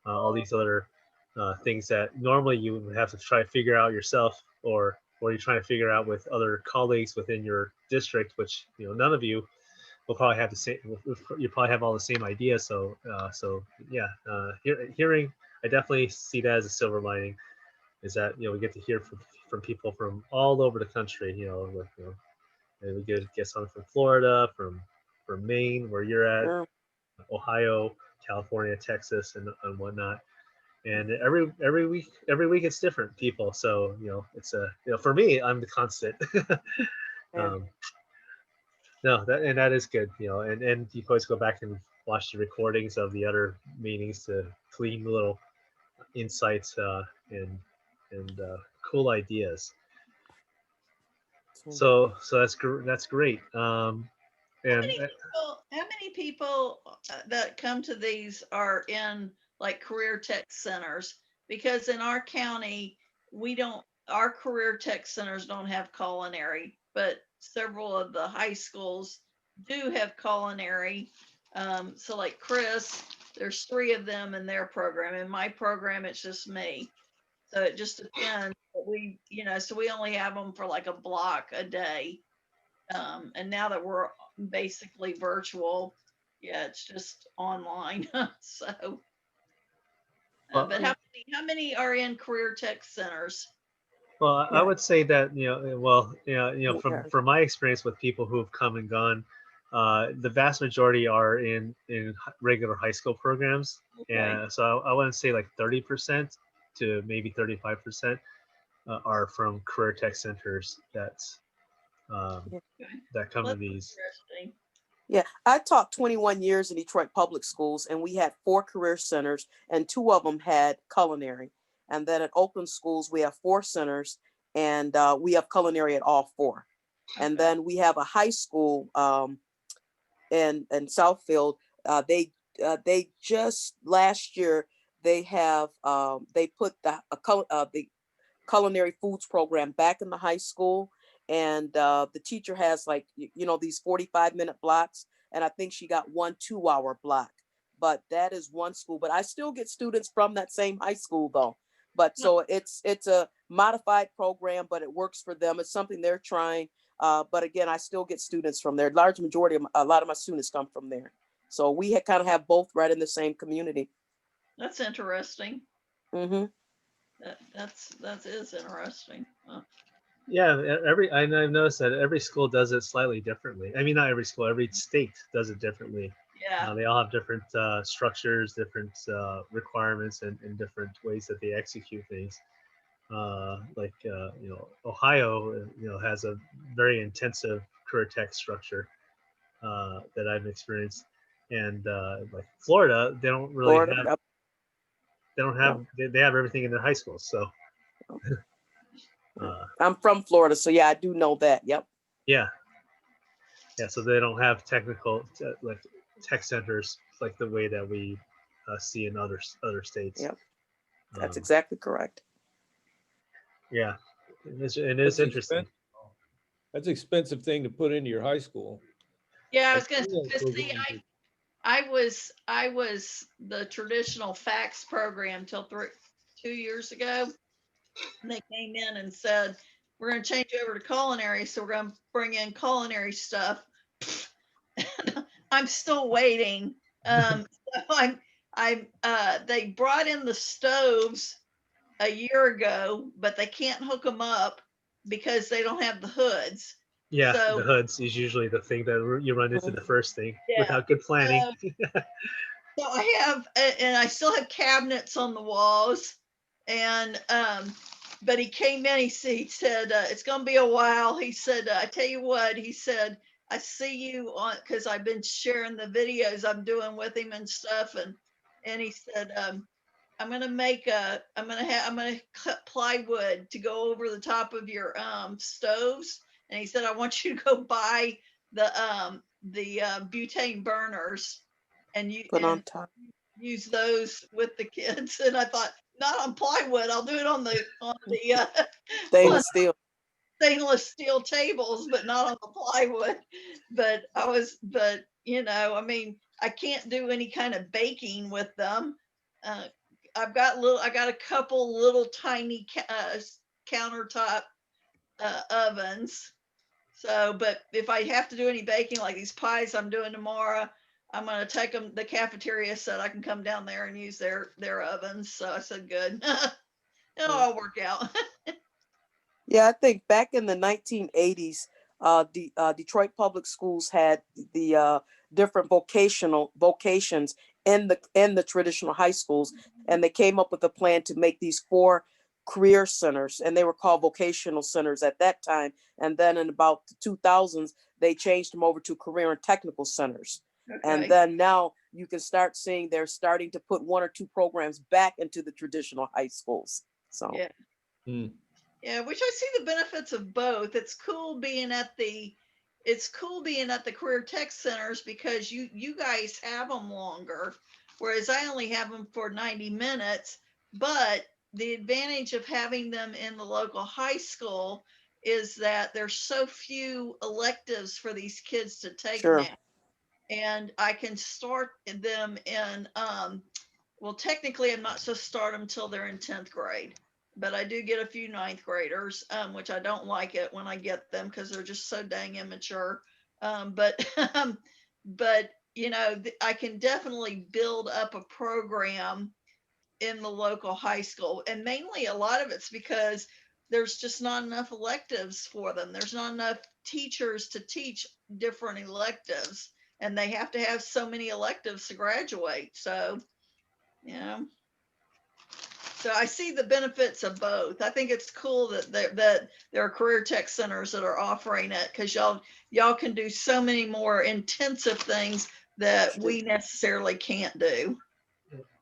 all these other things that normally you would have to try to figure out yourself, or you're trying to figure out with other colleagues within your district, which none of you will probably have the same. You probably have all the same ideas. So yeah, hearing, I definitely see that as a silver lining, is that we get to hear from people from all over the country. And we get someone from Florida, from Maine, where you're at, Sure. Ohio, California, Texas, and whatnot. And every week it's different people. So it's for me, I'm the constant. Yeah. No, that is good. And you always go back and watch the recordings of the other meetings to glean little insights and cool ideas. So that's great. And How many people that come to these are in like career tech centers? Because in our county, our career tech centers don't have culinary, but several of the high schools do have culinary. So like Chris, there's 3 of them in their program. In my program, it's just me. So it just depends. But so we only have them for like a block a day. And now that we're basically virtual, yeah, it's just online. So, but how many are in career tech centers? Well, I would say that Okay. from my experience with people who have come and gone, the vast majority are in regular high school programs, Okay. and so I wouldn't say like 30% to maybe 35% are from career tech centers that come to Well, that's these. interesting. Yeah, I taught 21 years in Detroit public schools, and we had 4 career centers, and 2 of them had culinary. And then at Oakland schools, we have 4 centers, and we have culinary at all 4. And Okay. then we have a high school in Southfield, they just last year they have they put the culinary foods program back in the high school, and the teacher has like these 45-minute blocks, and I think she got 1 2-hour block. But that is one school. But I still get students from that same high school though. But so it's a modified program, but it works for them. It's something they're trying. But again, I still get students from there. Large majority of a lot of my students come from there. So we kind of have both right in the same community. That's interesting. Mm-hmm. That is interesting. Huh. Yeah, I've noticed that every school does it slightly differently. I mean, not every school, every state does it differently. Yeah. They all have different structures, different requirements, and different ways that they execute things. Ohio, has a very intensive career tech structure that I've experienced, and like Florida, they don't really Florida, have. yep. They don't have. They have everything in their high schools. So. I'm from Florida, so yeah, I do know that. Yep. Yeah. So they don't have technical like tech centers like the way that we see in other states. Yep. That's exactly correct. Yeah, it is That's interesting. That's an expensive thing to put into your high school. Yeah, I was gonna see. I was the traditional fax program till 2 years ago. And they came in and said, we're going to change over to culinary. So we're going to bring in culinary stuff. I'm still waiting. So they brought in the stoves a year ago, but they can't hook them up because they don't have the hoods. Yeah, So, the hoods is usually the thing that you run into the first thing without good So planning. I have, and I still have cabinets on the walls, and but he came in. He said it's gonna be a while. He said, I tell you what. He said, I see you on, because I've been sharing the videos I'm doing with him and stuff, and he said, I'm gonna cut plywood to go over the top of your stoves, and he said I want you to go buy the butane burners and you Put on top. use those with the kids. And I thought, not on plywood. I'll do it on the Stainless steel. stainless steel tables, but not on the plywood. But I mean, I can't do any kind of baking with them. I got a couple little tiny countertop ovens. So, but if I have to do any baking, like these pies I'm doing tomorrow, I'm gonna take them. The cafeteria said I can come down there and use their ovens. So I said, good. It'll all work out. Yeah, I think back in the 1980s, Detroit Public Schools had the different vocations in the traditional high schools, and they came up with a plan to make these 4 career centers, and they were called vocational centers at that time. And then in about the 2000s, they changed them over to career and technical centers. Okay. And then now you can start seeing they're starting to put 1 or 2 programs back into the traditional high schools. So Yeah. Yeah, which I see the benefits of both. It's cool being at the career tech centers because you guys have them longer, whereas I only have them for 90 minutes. But the advantage of having them in the local high school is that there's so few electives for these kids to take sure. now. And I can start them in, well, technically I'm not supposed to start them until they're in 10th grade, but I do get a few 9th graders, which I don't like it when I get them because they're just so dang immature. But I can definitely build up a program in the local high school. And mainly a lot of it's because there's just not enough electives for them. There's not enough teachers to teach different electives, and they have to have so many electives to graduate. So, so I see the benefits of both. I think it's cool that there are career tech centers that are offering it, because y'all can do so many more intensive things that we necessarily can't do.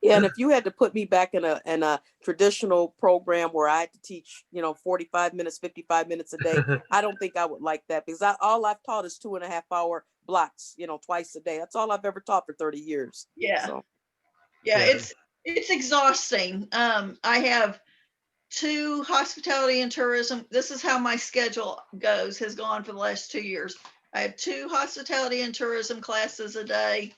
Yeah, and if you had to put me back in a traditional program where I had to teach, 45 minutes, 55 minutes a day, I don't think I would like that, because all I've taught is 2.5 hour blocks, twice a day. That's all I've ever taught for 30 years. Yeah. So Yeah, Yeah. it's exhausting. I have 2 hospitality and tourism. This is how my schedule has gone for the last 2 years. I have 2 hospitality and tourism classes a day,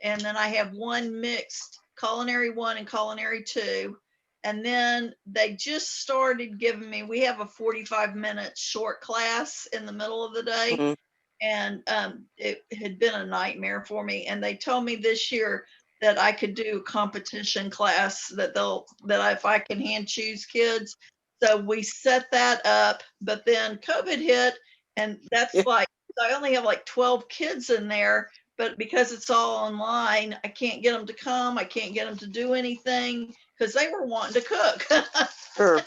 and then I have 1 mixed culinary 1 and culinary 2. And then they just started giving me, we have a 45-minute short class in the middle of the day. mhm. And it had been a nightmare for me. And they told me this year that I could do a competition class, that if I can hand choose kids. So we set that up, but then COVID hit, and that's Yeah. like, I only have like 12 kids in there, but because it's all online, I can't get them to come. I can't get them to do anything because they were wanting to cook. Sure.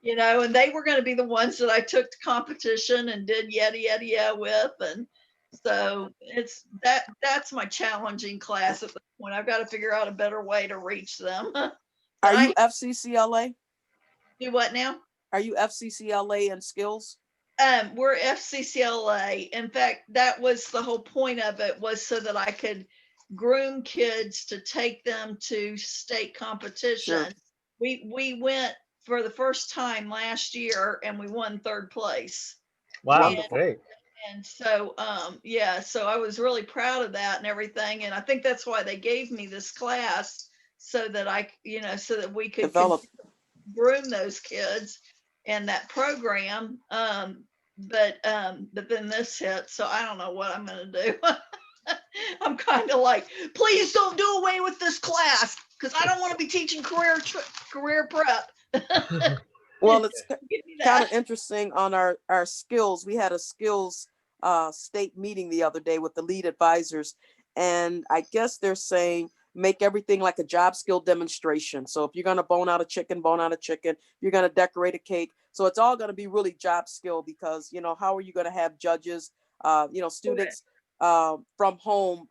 And they were going to be the ones that I took to competition and did yada yada yada with. And so that's my challenging class at this point. I've got to figure out a better way to reach them. But Are I you FCCLA? do what now? Are you FCCLA in skills? We're FCCLA. In fact, that was the whole point of it, was so that I could groom kids to take them to state competition. We went for the first time last year, and we won 3rd place. Wow, Wonderful. great. And so, yeah, so I was really proud of that and everything. And I think that's why they gave me this class, so that so that we could Develop. groom those kids and that program. But then this hit, so I don't know what I'm going to do. I'm kind of like, please don't do away with this class, because I don't want to be teaching career prep. Well, it's Give me kind of that. interesting on our skills. We had a skills state meeting the other day with the lead advisors, and I guess they're saying make everything like a job skill demonstration. So if you're going to bone out a chicken, bone out a chicken. You're going to decorate a cake. So it's all going to be really job skill, because how are you going to have judges, students from home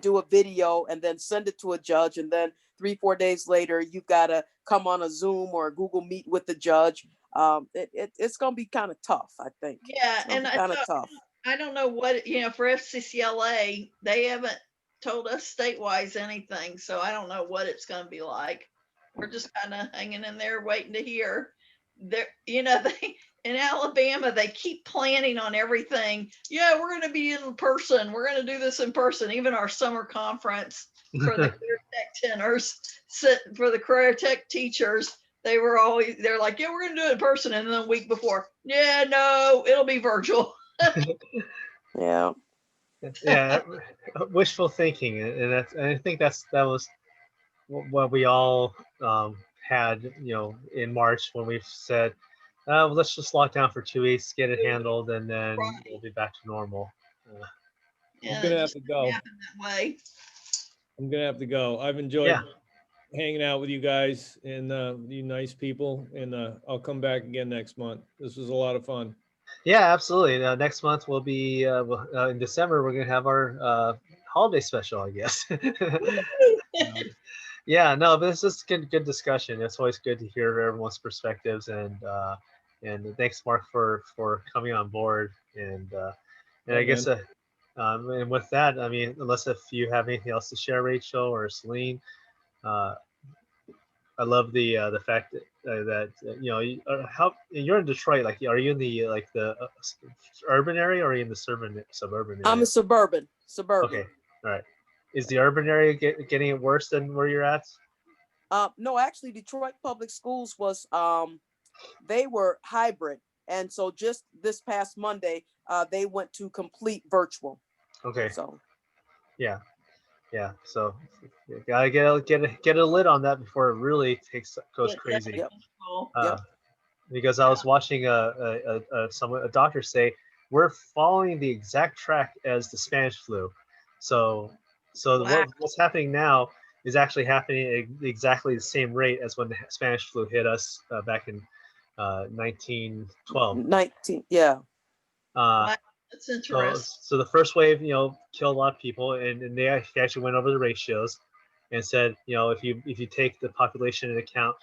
do a video and then send it to a judge, and then 3-4 days later you've got to come on a Zoom or a Google Meet with the judge. It's going to be kind of tough, I think. Yeah, It's going and to be kind of tough. I don't know what, for FCCLA, they haven't told us state-wise anything, so I don't know what it's going to be like. We're just kind of hanging in there waiting to hear. They in Alabama, they keep planning on everything. Yeah, we're going to be in person. We're going to do this in person. Even our summer conference for the career tech tenors, for the career tech teachers, they're like, yeah, we're going to do it in person. And then the week before, yeah, no, it'll be virtual. Yeah. Yeah, wishful thinking, and I think that was what we all had, in March, when we said, well, let's just lock down for 2 weeks, get it handled, and then Right. we'll be back to normal. Yeah, I'm gonna it have just to go. happened that way. I'm gonna have to go. I've enjoyed Yeah. hanging out with you guys and you nice people, and I'll come back again next month. This was a lot of fun. Yeah, absolutely. Next month we'll be in December. We're gonna have our holiday special, I guess. Yeah, no, but this is good discussion. It's always good to hear everyone's perspectives, and thanks, Mark, for coming on board. And I guess and with that, I mean, unless if you have anything else to share, Rachel or Celine, I love the fact that how you're in Detroit. Like, are you in the urban area, or are you in the suburban area? I'm a suburban. Okay, all right. Is the urban area getting it worse than where you're at? No, actually, Detroit Public Schools was they were hybrid, and so just this past Monday, they went to complete virtual. Okay. So Yeah. So you gotta get a lid on that before it really goes crazy. Yep. Yep. Because I was watching a doctor say we're following the exact track as the Spanish flu. So Wow. what's happening now is actually happening at exactly the same rate as when the Spanish flu hit us back in 1912. 19, yeah. That's interesting. So the first wave, killed a lot of people, and they actually went over the ratios. and said, you know, if you take the population into account,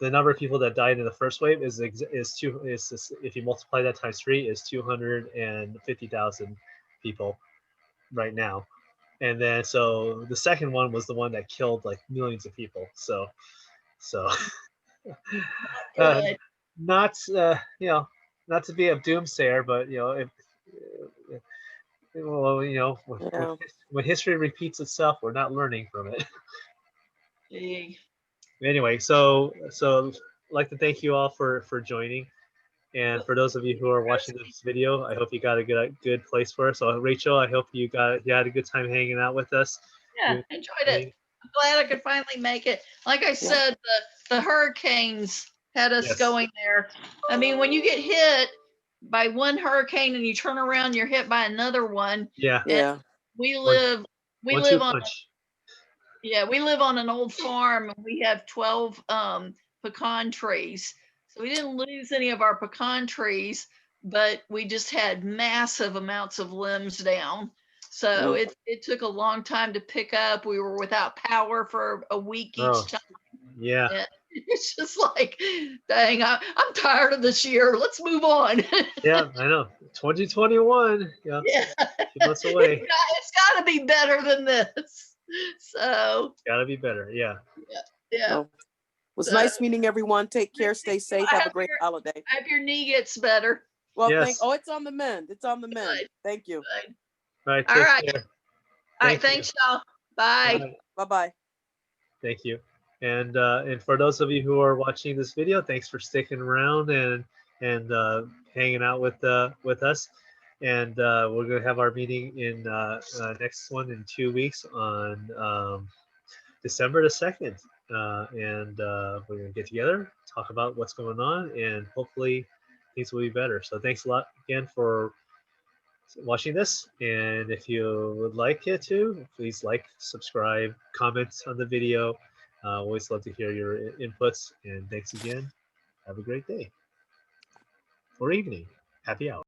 the number of people that died in the first wave is if you multiply that times 3 is 250,000 people right now. And then so the second one was the one that killed like millions of people. So Good. not you know, not to be a doomsayer, but you know, if well, you know, Yeah. when history repeats itself, we're not learning from it. Gee. Anyway, so I'd like to thank you all for joining, and for those of you who are watching this video, I hope you got a good place for us. So Rachel, I hope you had a good time hanging out with us. Yeah, enjoyed it. I'm glad I could finally make it. Like I said, the hurricanes had us Yes. going there. I mean, when you get hit by one hurricane and you turn around, you're hit by another one. Yeah. Yeah. We One- live we 1-2 live on punch. we live on an old farm and we have 12 pecan trees. So we didn't lose any of our pecan trees, but we just had massive amounts of limbs down. So it took a long time to pick up. We were without power for a week each Oh. time. Yeah. And it's just like, dang, I'm tired of this year. Let's move on. Yeah, I know. 2021. Yeah. Yeah. 2 months away. It's got to be better than this. So, Gotta be better. Yeah. yeah. So, it was So- nice meeting everyone. Take care. Stay safe. I Have a hope great holiday. I hope your knee gets better. Well, Yes. it's on the mend. It's on the mend. Good. Thank you. Good. All right. All Take right. care. All right. Thank you. Thanks, y'all. Bye. Bye. Bye-bye. Thank you. And for those of you who are watching this video, thanks for sticking around and hanging out with us. And we're gonna have our meeting in next one in 2 weeks on December the 2nd. And we're gonna get together, talk about what's going on, and hopefully things will be better. So thanks a lot again for watching this. And if you would like it to, please like, subscribe, comment on the video. Always love to hear your inputs. And thanks again. Have a great day or evening. Happy hour.